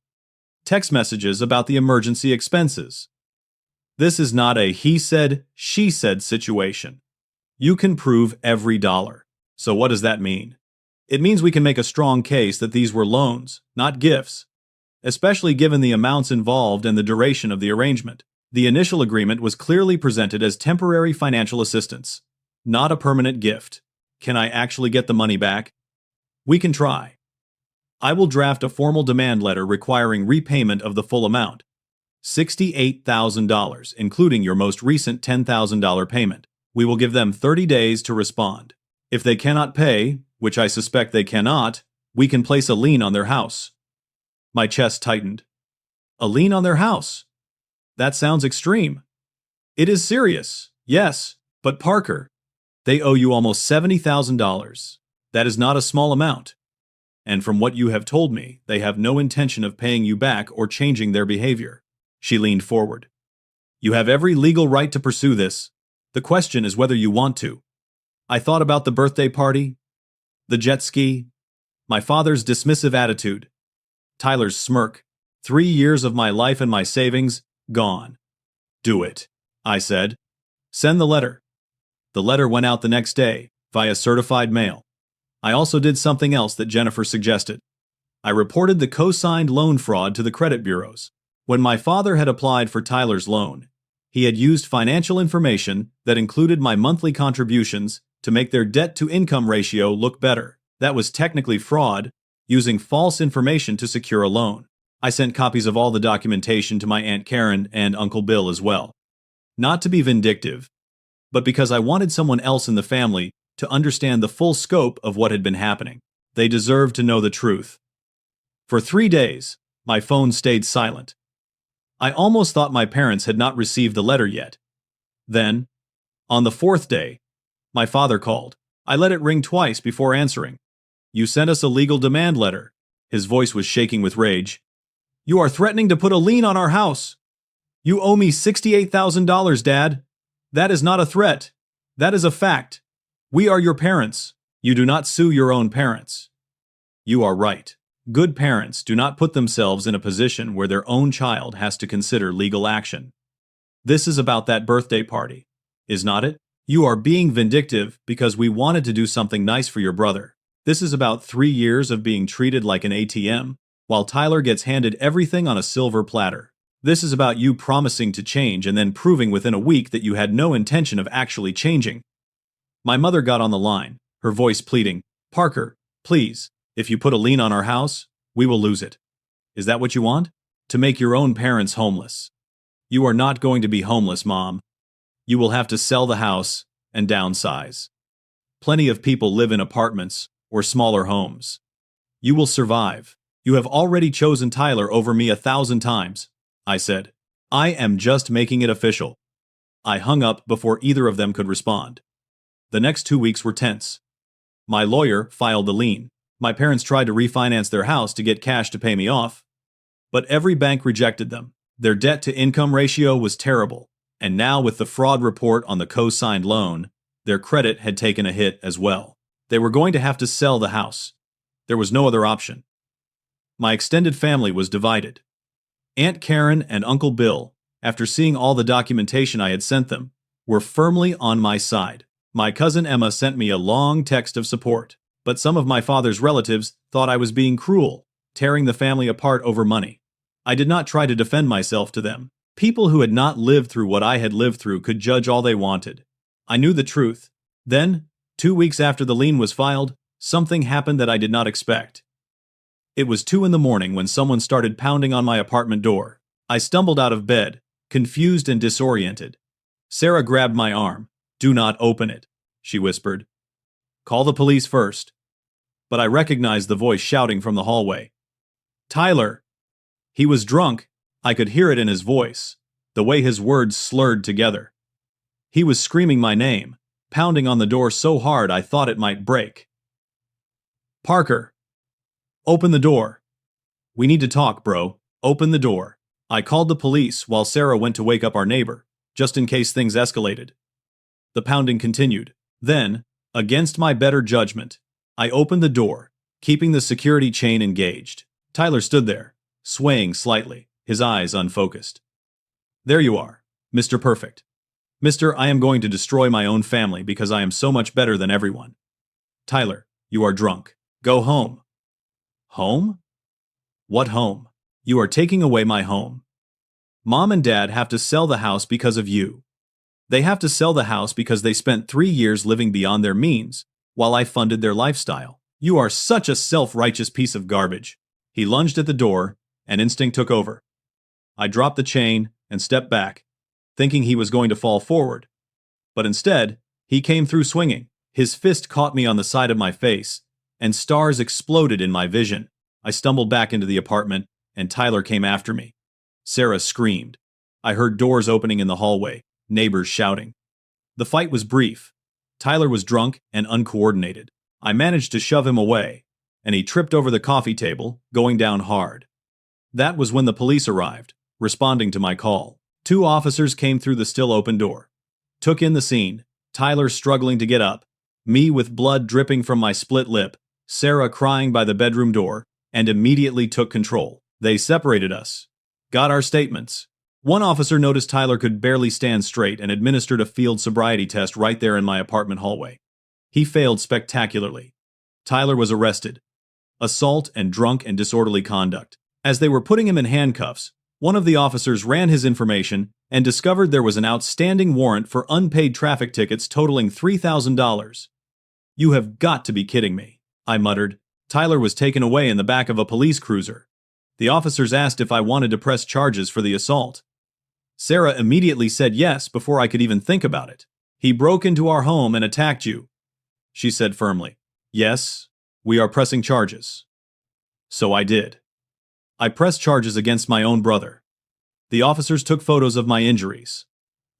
text messages about the emergency expenses. This is not a he said, she said situation. You can prove every dollar." So what does that mean? It means we can make a strong case that these were loans, not gifts, especially given the amounts involved and the duration of the arrangement. The initial agreement was clearly presented as temporary financial assistance, not a permanent gift. Can I actually get the money back? We can try. I will draft a formal demand letter requiring repayment of the full amount, $68,000, including your most recent $10,000 payment. We will give them 30 days to respond. If they cannot pay, which I suspect they cannot, we can place a lien on their house. My chest tightened. A lien on their house? That sounds extreme. It is serious, yes, but Parker, they owe you almost $70,000. That is not a small amount. And from what you have told me, they have no intention of paying you back or changing their behavior. She leaned forward. You have every legal right to pursue this. The question is whether you want to. I thought about the birthday party, the jet ski, my father's dismissive attitude, Tyler's smirk. 3 years of my life and my savings, gone. Do it, I said. Send the letter. The letter went out the next day, via certified mail. I also did something else that Jennifer suggested. I reported the co-signed loan fraud to the credit bureaus. When my father had applied for Tyler's loan, he had used financial information that included my monthly contributions to make their debt-to-income ratio look better. That was technically fraud, using false information to secure a loan. I sent copies of all the documentation to my Aunt Karen and Uncle Bill as well. Not to be vindictive, but because I wanted someone else in the family to understand the full scope of what had been happening. They deserved to know the truth. For 3 days, my phone stayed silent. I almost thought my parents had not received the letter yet. Then, on the 4th day, my father called. I let it ring twice before answering. "You sent us a legal demand letter." His voice was shaking with rage. "You are threatening to put a lien on our house. You owe me $68,000, Dad. That is not a threat. That is a fact. We are your parents. You do not sue your own parents." You are right. Good parents do not put themselves in a position where their own child has to consider legal action. This is about that birthday party, is not it? You are being vindictive because we wanted to do something nice for your brother. This is about 3 years of being treated like an ATM, while Tyler gets handed everything on a silver platter. This is about you promising to change and then proving within a week that you had no intention of actually changing. My mother got on the line, her voice pleading, "Parker, please, if you put a lien on our house, we will lose it. Is that what you want? To make your own parents homeless? You are not going to be homeless, Mom. You will have to sell the house and downsize. Plenty of people live in apartments or smaller homes. You will survive. You have already chosen Tyler over me 1,000 times," I said. "I am just making it official." I hung up before either of them could respond. The next 2 weeks were tense. My lawyer filed the lien. My parents tried to refinance their house to get cash to pay me off, but every bank rejected them. Their debt-to-income ratio was terrible, and now with the fraud report on the co-signed loan, their credit had taken a hit as well. They were going to have to sell the house. There was no other option. My extended family was divided. Aunt Karen and Uncle Bill, after seeing all the documentation I had sent them, were firmly on my side. My cousin Emma sent me a long text of support, but some of my father's relatives thought I was being cruel, tearing the family apart over money. I did not try to defend myself to them. People who had not lived through what I had lived through could judge all they wanted. I knew the truth. Then, 2 weeks after the lien was filed, something happened that I did not expect. It was 2 in the morning when someone started pounding on my apartment door. I stumbled out of bed, confused and disoriented. Sarah grabbed my arm. "Do not open it," she whispered. "Call the police first." But I recognized the voice shouting from the hallway. "Tyler!" He was drunk. I could hear it in his voice, the way his words slurred together. He was screaming my name, pounding on the door so hard I thought it might break. "Parker! Open the door. We need to talk, bro. Open the door." I called the police while Sarah went to wake up our neighbor, just in case things escalated. The pounding continued. Then, against my better judgment, I opened the door, keeping the security chain engaged. Tyler stood there, swaying slightly, his eyes unfocused. "There you are, Mr. Perfect. Mr. I am going to destroy my own family because I am so much better than everyone. Tyler, you are drunk. Go home." "Home? What home? You are taking away my home. Mom and Dad have to sell the house because of you. They have to sell the house because they spent 3 years living beyond their means, while I funded their lifestyle. You are such a self-righteous piece of garbage." He lunged at the door, and instinct took over. I dropped the chain and stepped back, thinking he was going to fall forward. But instead, he came through swinging. His fist caught me on the side of my face, and stars exploded in my vision. I stumbled back into the apartment, and Tyler came after me. Sarah screamed. I heard doors opening in the hallway, neighbors shouting. The fight was brief. Tyler was drunk and uncoordinated. I managed to shove him away, and he tripped over the coffee table, going down hard. That was when the police arrived, responding to my call. 2 officers came through the still open door, took in the scene, Tyler struggling to get up, me with blood dripping from my split lip, Sarah crying by the bedroom door, and immediately took control. They separated us, got our statements. One officer noticed Tyler could barely stand straight and administered a field sobriety test right there in my apartment hallway. He failed spectacularly. Tyler was arrested. Assault and drunk and disorderly conduct. As they were putting him in handcuffs, one of the officers ran his information and discovered there was an outstanding warrant for unpaid traffic tickets totaling $3,000. "You have got to be kidding me," I muttered. Tyler was taken away in the back of a police cruiser. The officers asked if I wanted to press charges for the assault. Sarah immediately said yes before I could even think about it. He broke into our home and attacked you, she said firmly. Yes, we are pressing charges. So I did. I pressed charges against my own brother. The officers took photos of my injuries.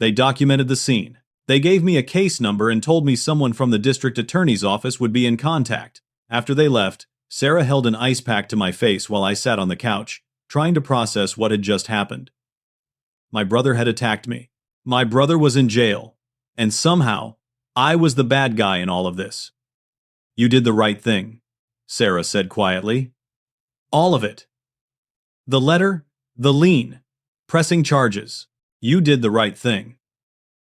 They documented the scene. They gave me a case number and told me someone from the district attorney's office would be in contact. After they left, Sarah held an ice pack to my face while I sat on the couch, trying to process what had just happened. My brother had attacked me. My brother was in jail. And somehow, I was the bad guy in all of this. You did the right thing, Sarah said quietly. All of it. The letter, the lien, pressing charges. You did the right thing.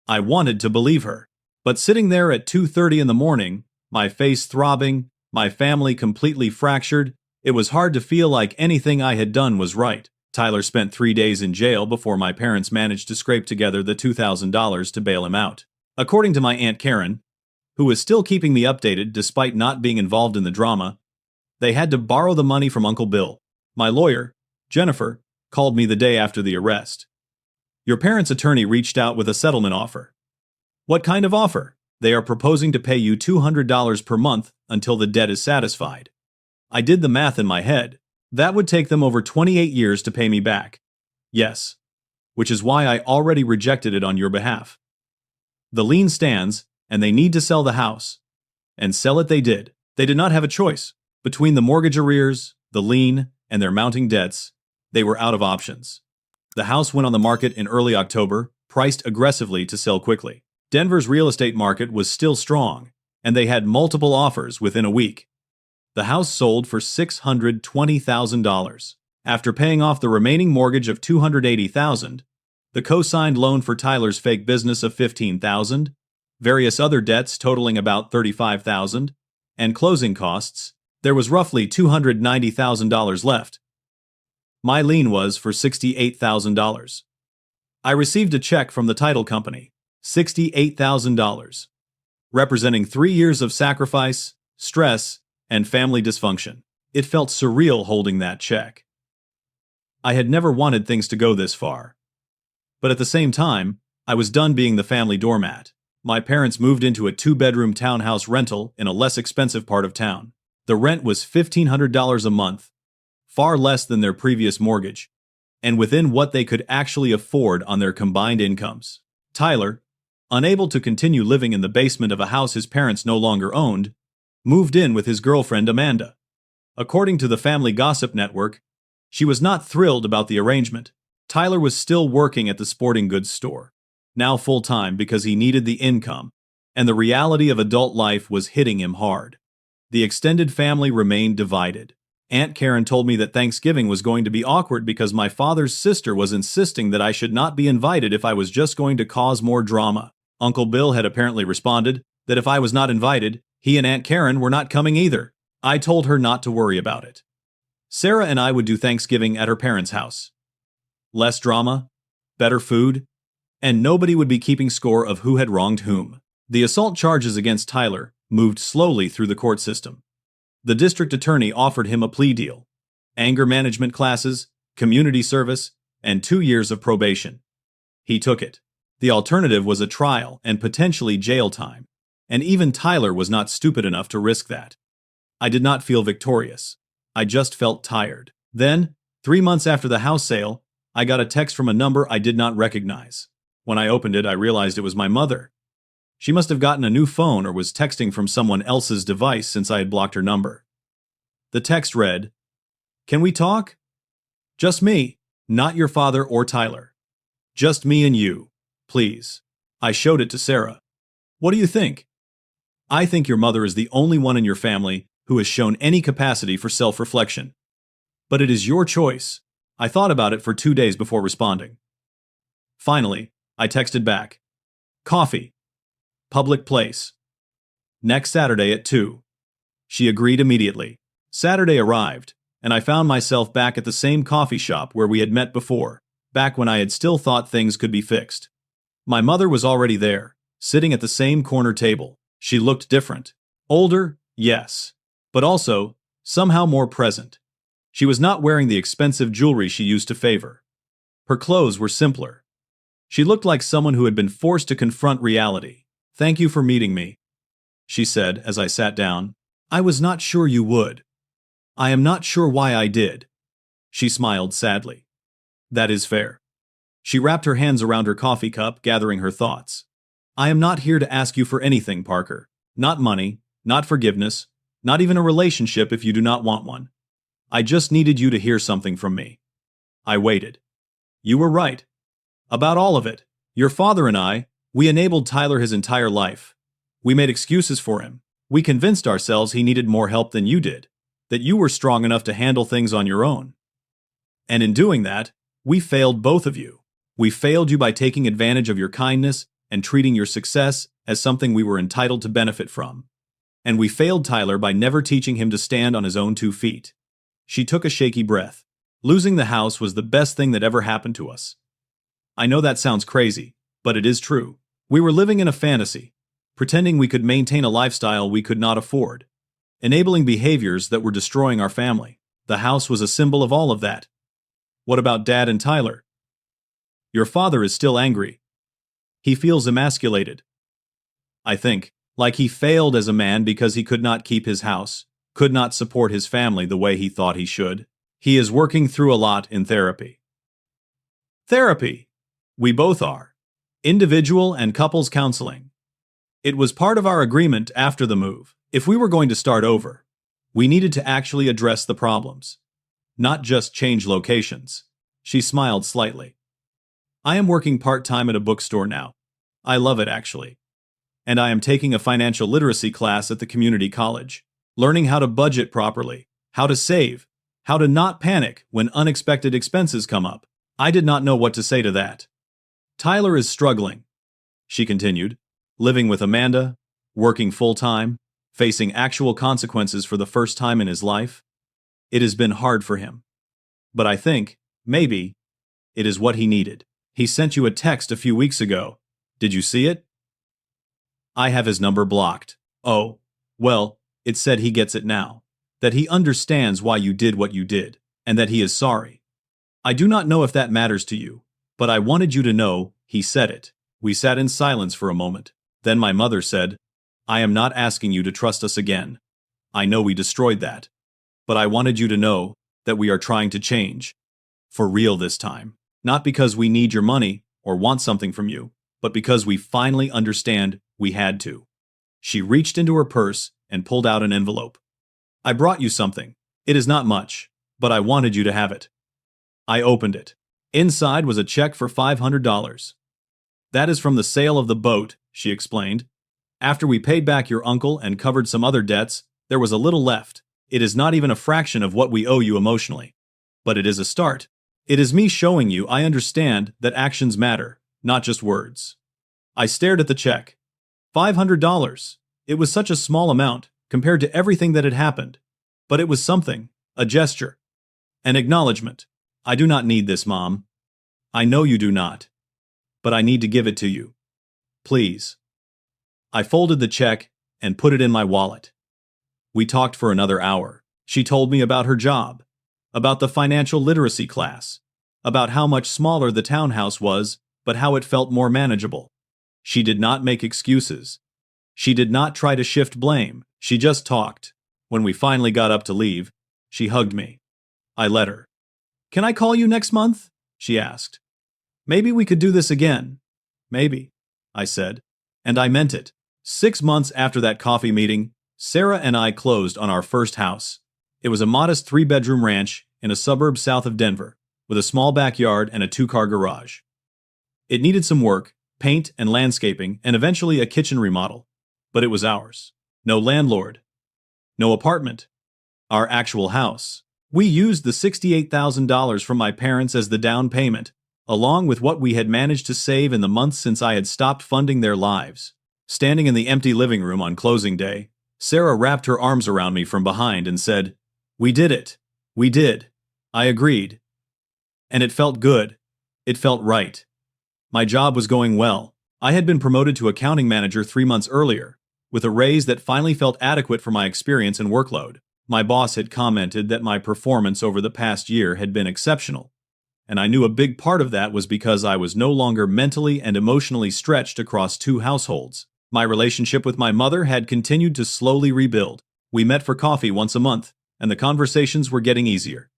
I wanted to believe her. But sitting there at 2:30 in the morning, my face throbbing, my family completely fractured, it was hard to feel like anything I had done was right. Tyler spent 3 days in jail before my parents managed to scrape together the $2,000 to bail him out. According to my Aunt Karen, who was still keeping me updated despite not being involved in the drama, they had to borrow the money from Uncle Bill. My lawyer, Jennifer, called me the day after the arrest. Your parents' attorney reached out with a settlement offer. What kind of offer? They are proposing to pay you $200 per month until the debt is satisfied. I did the math in my head. That would take them over 28 years to pay me back. Yes. Which is why I already rejected it on your behalf. The lien stands, and they need to sell the house. And sell it they did. They did not have a choice. Between the mortgage arrears, the lien, and their mounting debts, they were out of options. The house went on the market in early October, priced aggressively to sell quickly. Denver's real estate market was still strong, and they had multiple offers within a week. The house sold for $620,000. After paying off the remaining mortgage of $280,000, the co-signed loan for Tyler's fake business of $15,000, various other debts totaling about $35,000, and closing costs, there was roughly $290,000 left. My lien was for $68,000. I received a check from the title company, $68,000, representing 3 years of sacrifice, stress, and family dysfunction. It felt surreal holding that check. I had never wanted things to go this far. But at the same time, I was done being the family doormat. My parents moved into a 2-bedroom townhouse rental in a less expensive part of town. The rent was $1,500 a month, far less than their previous mortgage, and within what they could actually afford on their combined incomes. Tyler, unable to continue living in the basement of a house his parents no longer owned, moved in with his girlfriend Amanda. According to the Family Gossip Network, she was not thrilled about the arrangement. Tyler was still working at the sporting goods store, now full-time because he needed the income, and the reality of adult life was hitting him hard. The extended family remained divided. Aunt Karen told me that Thanksgiving was going to be awkward because my father's sister was insisting that I should not be invited if I was just going to cause more drama. Uncle Bill had apparently responded that if I was not invited, he and Aunt Karen were not coming either. I told her not to worry about it. Sarah and I would do Thanksgiving at her parents' house. Less drama, better food, and nobody would be keeping score of who had wronged whom. The assault charges against Tyler moved slowly through the court system. The district attorney offered him a plea deal, anger management classes, community service, and 2 years of probation. He took it. The alternative was a trial and potentially jail time, and even Tyler was not stupid enough to risk that. I did not feel victorious. I just felt tired. Then, 3 months after the house sale, I got a text from a number I did not recognize. When I opened it, I realized it was my mother. She must have gotten a new phone or was texting from someone else's device since I had blocked her number. The text read, "Can we talk? Just me, not your father or Tyler. Just me and you, please." I showed it to Sarah. "What do you think?" "I think your mother is the only one in your family who has shown any capacity for self-reflection. But it is your choice." I thought about it for 2 days before responding. Finally, I texted back, "Coffee. Public place. Next Saturday at 2. She agreed immediately. Saturday arrived, and I found myself back at the same coffee shop where we had met before, back when I had still thought things could be fixed. My mother was already there, sitting at the same corner table. She looked different. Older, yes, but also, somehow more present. She was not wearing the expensive jewelry she used to favor. Her clothes were simpler. She looked like someone who had been forced to confront reality. "Thank you for meeting me," she said as I sat down. "I was not sure you would. I am not sure why I did." She smiled sadly. "That is fair." She wrapped her hands around her coffee cup, gathering her thoughts. "I am not here to ask you for anything, Parker. Not money, not forgiveness, not even a relationship if you do not want one. I just needed you to hear something from me." I waited. "You were right. About all of it. Your father and I, we enabled Tyler his entire life. We made excuses for him. We convinced ourselves he needed more help than you did, that you were strong enough to handle things on your own. And in doing that, we failed both of you. We failed you by taking advantage of your kindness and treating your success as something we were entitled to benefit from. And we failed Tyler by never teaching him to stand on his own 2 feet." She took a shaky breath. "Losing the house was the best thing that ever happened to us. I know that sounds crazy, but it is true. We were living in a fantasy, pretending we could maintain a lifestyle we could not afford, enabling behaviors that were destroying our family. The house was a symbol of all of that." "What about Dad and Tyler?" "Your father is still angry. He feels emasculated. I think, like he failed as a man because he could not keep his house, could not support his family the way he thought he should. He is working through a lot in therapy." "Therapy? We both are. Individual and couples counseling. It was part of our agreement after the move. If we were going to start over, we needed to actually address the problems, not just change locations." She smiled slightly. "I am working part-time at a bookstore now. I love it, actually. And I am taking a financial literacy class at the community college, learning how to budget properly, how to save, how to not panic when unexpected expenses come up." I did not know what to say to that. "Tyler is struggling," she continued, "living with Amanda, working full-time, facing actual consequences for the first time in his life. It has been hard for him. But I think, maybe, it is what he needed. He sent you a text a few weeks ago. Did you see it?" "I have his number blocked." "Oh, well, it said he gets it now. That he understands why you did what you did, and that he is sorry. I do not know if that matters to you, but I wanted you to know he said it." We sat in silence for a moment. Then my mother said, "I am not asking you to trust us again. I know we destroyed that. But I wanted you to know that we are trying to change. For real this time. Not because we need your money or want something from you, but because we finally understand we had to." She reached into her purse and pulled out an envelope. "I brought you something. It is not much, but I wanted you to have it." I opened it. Inside was a check for $500. "That is from the sale of the boat," she explained. "After we paid back your uncle and covered some other debts, there was a little left. It is not even a fraction of what we owe you emotionally. But it is a start. It is me showing you I understand that actions matter, not just words." I stared at the check. $500. It was such a small amount compared to everything that had happened. But it was something, a gesture, an acknowledgement. "I do not need this, Mom. I know you do not. But I need to give it to you. Please." I folded the check and put it in my wallet. We talked for another hour. She told me about her job, about the financial literacy class, about how much smaller the townhouse was, but how it felt more manageable. She did not make excuses. She did not try to shift blame. She just talked. When we finally got up to leave, she hugged me. I let her. "Can I call you next month?" she asked. "Maybe we could do this again." "Maybe," I said. And I meant it. 6 months after that coffee meeting, Sarah and I closed on our first house. It was a modest 3-bedroom ranch in a suburb south of Denver, with a small backyard and a 2-car garage. It needed some work, paint and landscaping, and eventually a kitchen remodel. But it was ours. No landlord. No apartment. Our actual house. We used the $68,000 from my parents as the down payment, along with what we had managed to save in the months since I had stopped funding their lives. Standing in the empty living room on closing day, Sarah wrapped her arms around me from behind and said, "We did it. We did." I agreed. And it felt good. It felt right. My job was going well. I had been promoted to accounting manager 3 months earlier, with a raise that finally felt adequate for my experience and workload. My boss had commented that my performance over the past year had been exceptional, and I knew a big part of that was because I was no longer mentally and emotionally stretched across two households. My relationship with my mother had continued to slowly rebuild. We met for coffee once a month, and the conversations were getting easier.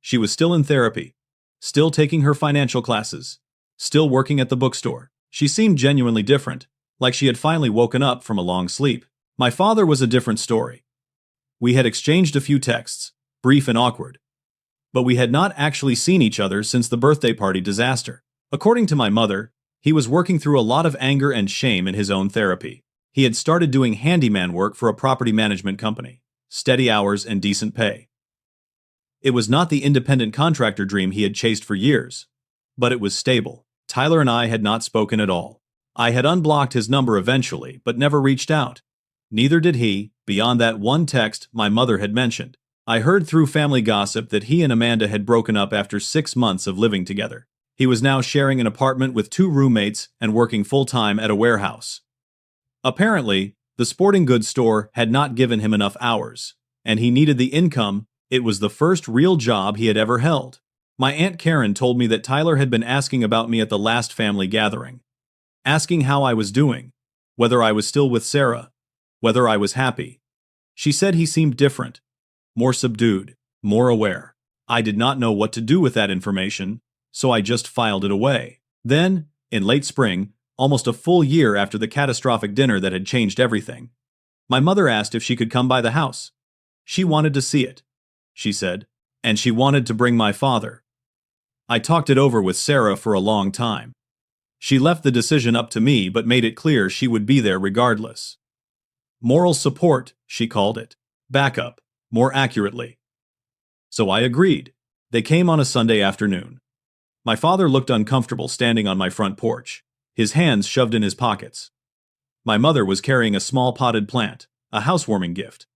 She was still in therapy, still taking her financial classes, still working at the bookstore. She seemed genuinely different, like she had finally woken up from a long sleep. My father was a different story. We had exchanged a few texts, brief and awkward, but we had not actually seen each other since the birthday party disaster. According to my mother, he was working through a lot of anger and shame in his own therapy. He had started doing handyman work for a property management company, steady hours and decent pay. It was not the independent contractor dream he had chased for years, but it was stable. Tyler and I had not spoken at all. I had unblocked his number eventually, but never reached out. Neither did he, beyond that one text my mother had mentioned. I heard through family gossip that he and Amanda had broken up after 6 months of living together. He was now sharing an apartment with 2 roommates and working full-time at a warehouse. Apparently, the sporting goods store had not given him enough hours, and he needed the income. It was the first real job he had ever held. My Aunt Karen told me that Tyler had been asking about me at the last family gathering, asking how I was doing, whether I was still with Sarah, whether I was happy. She said he seemed different, more subdued, more aware. I did not know what to do with that information, so I just filed it away. Then, in late spring, almost a full year after the catastrophic dinner that had changed everything, my mother asked if she could come by the house. She wanted to see it, she said, and she wanted to bring my father. I talked it over with Sarah for a long time. She left the decision up to me but made it clear she would be there regardless. Moral support, she called it. Backup, more accurately. So I agreed. They came on a Sunday afternoon. My father looked uncomfortable standing on my front porch, his hands shoved in his pockets. My mother was carrying a small potted plant, a housewarming gift.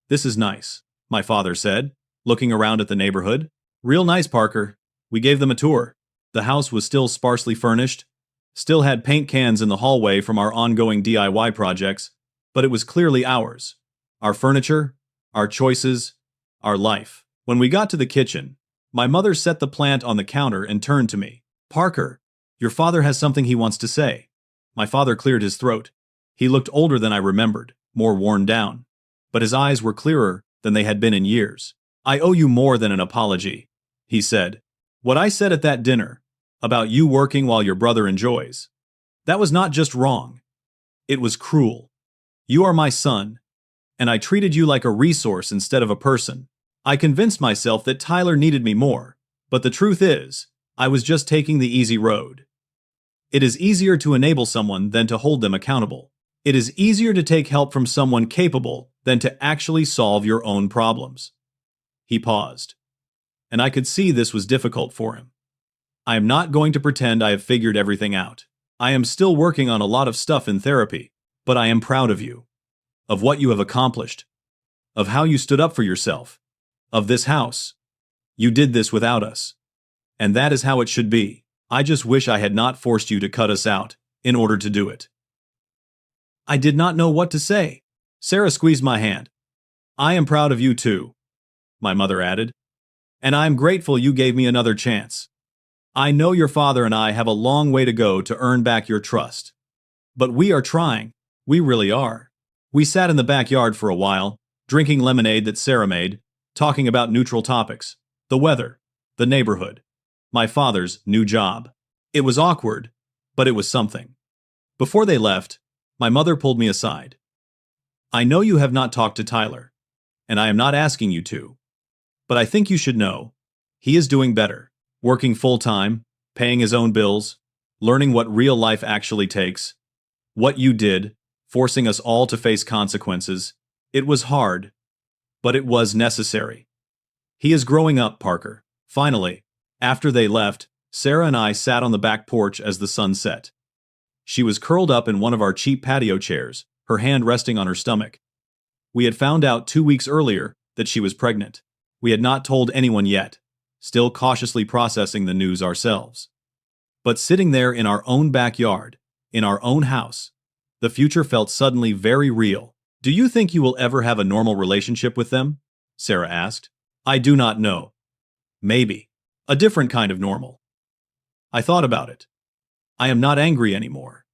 "This is nice," my father said, looking around at the neighborhood. "Real nice, Parker." We gave them a tour. The house was still sparsely furnished, still had paint cans in the hallway from our ongoing DIY projects, but it was clearly ours. Our furniture, our choices, our life. When we got to the kitchen, my mother set the plant on the counter and turned to me. "Parker, your father has something he wants to say." My father cleared his throat. He looked older than I remembered, more worn down, but his eyes were clearer than they had been in years. "I owe you more than an apology," he said. "What I said at that dinner, about you working while your brother enjoys, that was not just wrong. It was cruel. You are my son, and I treated you like a resource instead of a person. I convinced myself that Tyler needed me more, but the truth is, I was just taking the easy road. It is easier to enable someone than to hold them accountable. It is easier to take help from someone capable than to actually solve your own problems." He paused, and I could see this was difficult for him. "I am not going to pretend I have figured everything out. I am still working on a lot of stuff in therapy, but I am proud of you, of what you have accomplished, of how you stood up for yourself, of this house. You did this without us, and that is how it should be. I just wish I had not forced you to cut us out in order to do it." I did not know what to say. Sarah squeezed my hand. "I am proud of you too," my mother added, "and I am grateful you gave me another chance. I know your father and I have a long way to go to earn back your trust. But we are trying. We really are." We sat in the backyard for a while, drinking lemonade that Sarah made, talking about neutral topics, the weather, the neighborhood, my father's new job. It was awkward, but it was something. Before they left, my mother pulled me aside. "I know you have not talked to Tyler, and I am not asking you to, but I think you should know. He is doing better, working full-time, paying his own bills, learning what real life actually takes. What you did, forcing us all to face consequences, it was hard, but it was necessary. He is growing up, Parker." Finally, after they left, Sarah and I sat on the back porch as the sun set. She was curled up in one of our cheap patio chairs, her hand resting on her stomach. We had found out 2 weeks earlier that she was pregnant. We had not told anyone yet, still cautiously processing the news ourselves. But sitting there in our own backyard, in our own house, the future felt suddenly very real. "Do you think you will ever have a normal relationship with them?" Sarah asked. "I do not know. Maybe. A different kind of normal. I thought about it. I am not angry anymore.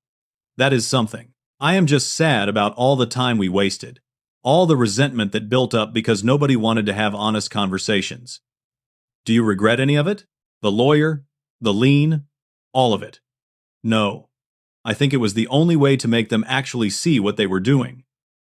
That is something. I am just sad about all the time we wasted. All the resentment that built up because nobody wanted to have honest conversations. Do you regret any of it? The lawyer? The lien? All of it? No. I think it was the only way to make them actually see what they were doing.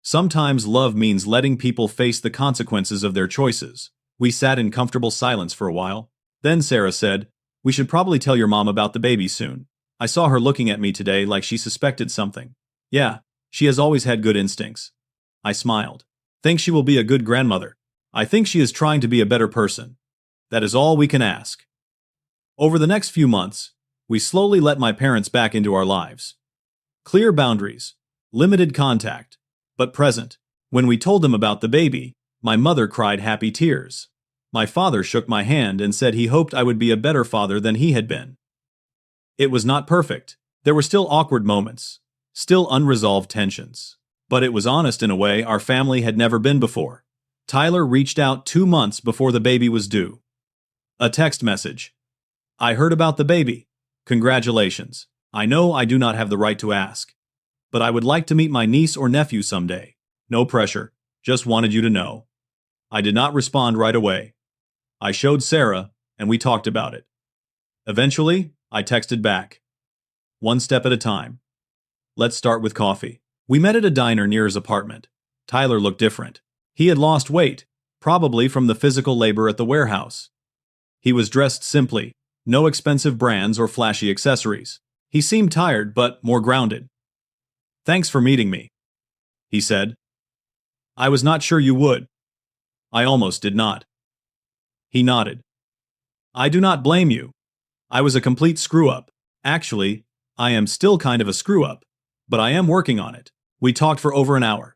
Sometimes love means letting people face the consequences of their choices. We sat in comfortable silence for a while. Then Sarah said, "We should probably tell your mom about the baby soon. I saw her looking at me today like she suspected something." "Yeah, she has always had good instincts." I smiled. "Think she will be a good grandmother. I think she is trying to be a better person. That is all we can ask." Over the next few months, we slowly let my parents back into our lives. Clear boundaries, limited contact, but present. When we told them about the baby, my mother cried happy tears. My father shook my hand and said he hoped I would be a better father than he had been. It was not perfect. There were still awkward moments, still unresolved tensions. But it was honest in a way our family had never been before. Tyler reached out 2 months before the baby was due. A text message. "I heard about the baby. Congratulations. I know I do not have the right to ask, but I would like to meet my niece or nephew someday. No pressure. Just wanted you to know." I did not respond right away. I showed Sarah, and we talked about it. Eventually, I texted back. "One step at a time. Let's start with coffee." We met at a diner near his apartment. Tyler looked different. He had lost weight, probably from the physical labor at the warehouse. He was dressed simply, no expensive brands or flashy accessories. He seemed tired, but more grounded. "Thanks for meeting me," he said. "I was not sure you would." I almost did not. He nodded. "I do not blame you. I was a complete screw-up. Actually, I am still kind of a screw-up, but I am working on it." We talked for over an hour.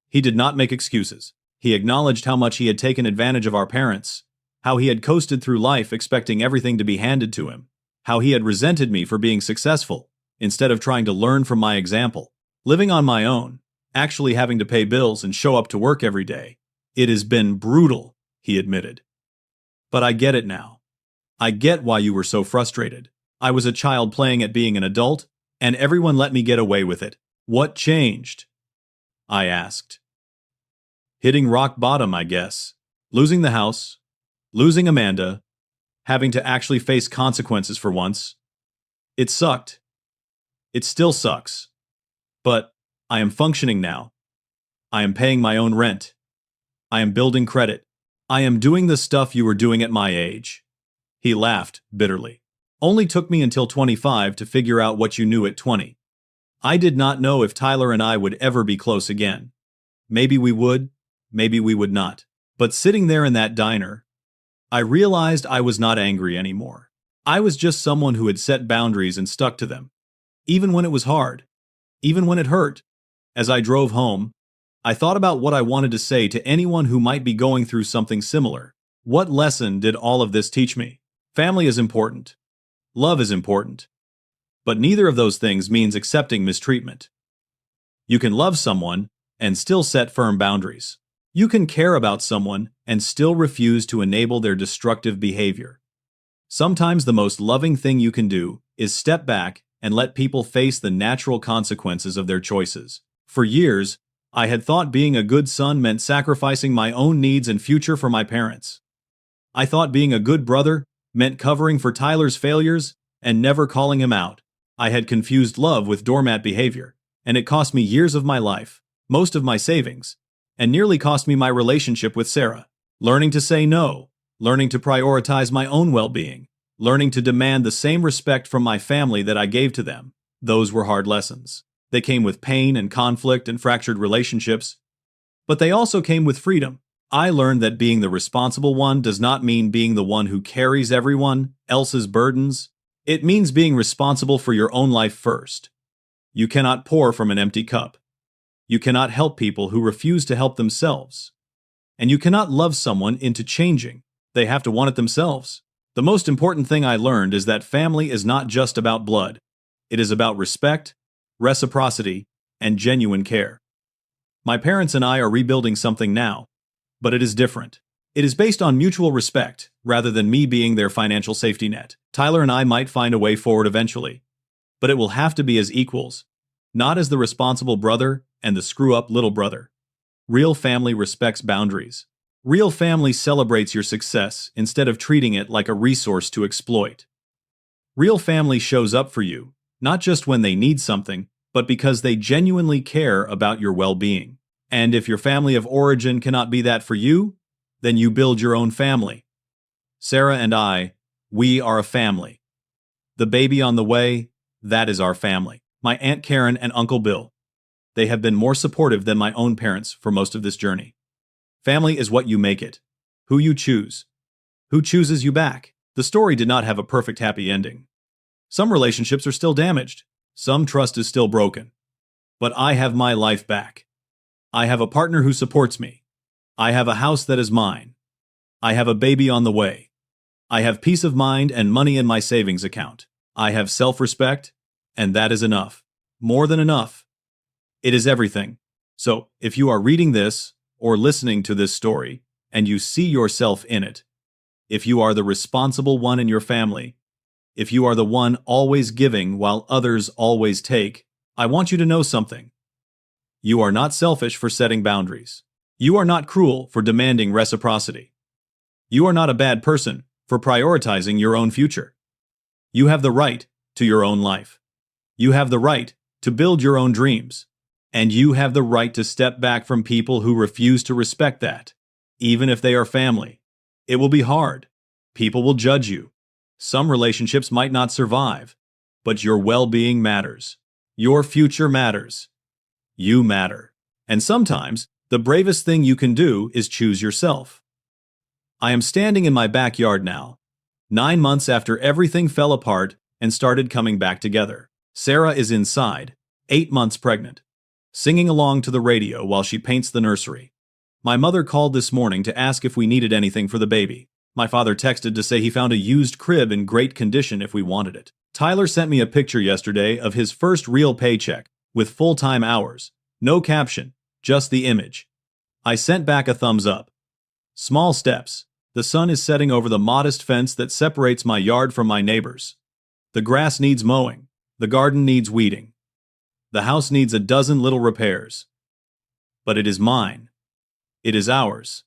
He did not make excuses. He acknowledged how much he had taken advantage of our parents, how he had coasted through life expecting everything to be handed to him, how he had resented me for being successful, instead of trying to learn from my example. Living on my own, actually having to pay bills and show up to work every day. "It has been brutal," he admitted. "But I get it now. I get why you were so frustrated. I was a child playing at being an adult, and everyone let me get away with it. What changed?" I asked. "Hitting rock bottom, I guess. Losing the house, losing Amanda, having to actually face consequences for once. It sucked. It still sucks. But I am functioning now. I am paying my own rent. I am building credit. I am doing the stuff you were doing at my age." He laughed bitterly. "Only took me until 25 to figure out what you knew at 20. I did not know if Tyler and I would ever be close again. Maybe we would, maybe we would not. But sitting there in that diner, I realized I was not angry anymore. I was just someone who had set boundaries and stuck to them. Even when it was hard. Even when it hurt. As I drove home, I thought about what I wanted to say to anyone who might be going through something similar. What lesson did all of this teach me? Family is important. Love is important. But neither of those things means accepting mistreatment. You can love someone and still set firm boundaries. You can care about someone and still refuse to enable their destructive behavior. Sometimes the most loving thing you can do is step back and let people face the natural consequences of their choices. For years, I had thought being a good son meant sacrificing my own needs and future for my parents. I thought being a good brother meant covering for Tyler's failures and never calling him out. I had confused love with doormat behavior, and it cost me years of my life, most of my savings, and nearly cost me my relationship with Sarah. Learning to say no, learning to prioritize my own well-being, learning to demand the same respect from my family that I gave to them. Those were hard lessons. They came with pain and conflict and fractured relationships, but they also came with freedom. I learned that being the responsible one does not mean being the one who carries everyone else's burdens. It means being responsible for your own life first. You cannot pour from an empty cup. You cannot help people who refuse to help themselves. And you cannot love someone into changing. They have to want it themselves. The most important thing I learned is that family is not just about blood. It is about respect, reciprocity, and genuine care. My parents and I are rebuilding something now, but it is different. It is based on mutual respect, rather than me being their financial safety net. Tyler and I might find a way forward eventually, but it will have to be as equals, not as the responsible brother and the screw-up little brother. Real family respects boundaries. Real family celebrates your success instead of treating it like a resource to exploit. Real family shows up for you, not just when they need something, but because they genuinely care about your well-being. And if your family of origin cannot be that for you, then you build your own family. Sarah and I, we are a family. The baby on the way, that is our family. My Aunt Karen and Uncle Bill. They have been more supportive than my own parents for most of this journey. Family is what you make it. Who you choose. Who chooses you back. The story did not have a perfect happy ending. Some relationships are still damaged. Some trust is still broken. But I have my life back. I have a partner who supports me. I have a house that is mine. I have a baby on the way. I have peace of mind and money in my savings account. I have self-respect, and that is enough. More than enough. It is everything. So, if you are reading this or listening to this story, and you see yourself in it, if you are the responsible one in your family, if you are the one always giving while others always take, I want you to know something. You are not selfish for setting boundaries. You are not cruel for demanding reciprocity. You are not a bad person for prioritizing your own future. You have the right to your own life. You have the right to build your own dreams. And you have the right to step back from people who refuse to respect that, even if they are family. It will be hard. People will judge you. Some relationships might not survive, but your well-being matters. Your future matters. You matter. And sometimes, the bravest thing you can do is choose yourself. I am standing in my backyard now, 9 months after everything fell apart and started coming back together. Sarah is inside, 8 months pregnant, singing along to the radio while she paints the nursery. My mother called this morning to ask if we needed anything for the baby. My father texted to say he found a used crib in great condition if we wanted it. Tyler sent me a picture yesterday of his first real paycheck, with full-time hours. No caption, just the image. I sent back a thumbs up. Small steps. The sun is setting over the modest fence that separates my yard from my neighbors. The grass needs mowing. The garden needs weeding. The house needs a dozen little repairs. But it is mine. It is ours.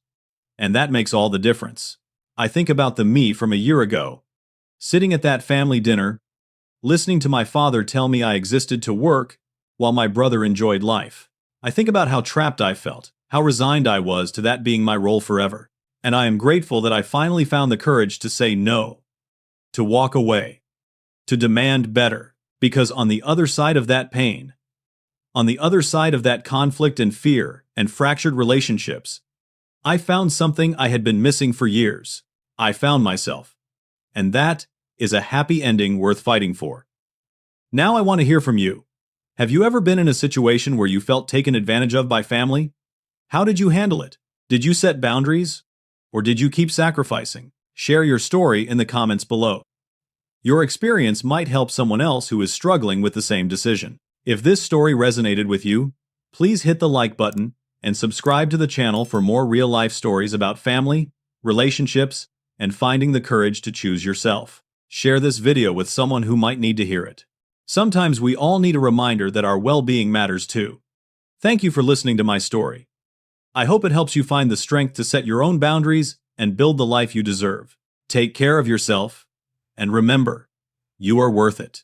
And that makes all the difference. I think about the me from a year ago, sitting at that family dinner, listening to my father tell me I existed to work while my brother enjoyed life. I think about how trapped I felt, how resigned I was to that being my role forever. And I am grateful that I finally found the courage to say no, to walk away, to demand better, because on the other side of that pain, on the other side of that conflict and fear and fractured relationships, I found something I had been missing for years. I found myself. And that is a happy ending worth fighting for. Now I want to hear from you. Have you ever been in a situation where you felt taken advantage of by family? How did you handle it? Did you set boundaries? Or did you keep sacrificing? Share your story in the comments below. Your experience might help someone else who is struggling with the same decision. If this story resonated with you, please hit the like button and subscribe to the channel for more real-life stories about family, relationships, and finding the courage to choose yourself. Share this video with someone who might need to hear it. Sometimes we all need a reminder that our well-being matters too. Thank you for listening to my story. I hope it helps you find the strength to set your own boundaries and build the life you deserve. Take care of yourself, and remember, you are worth it.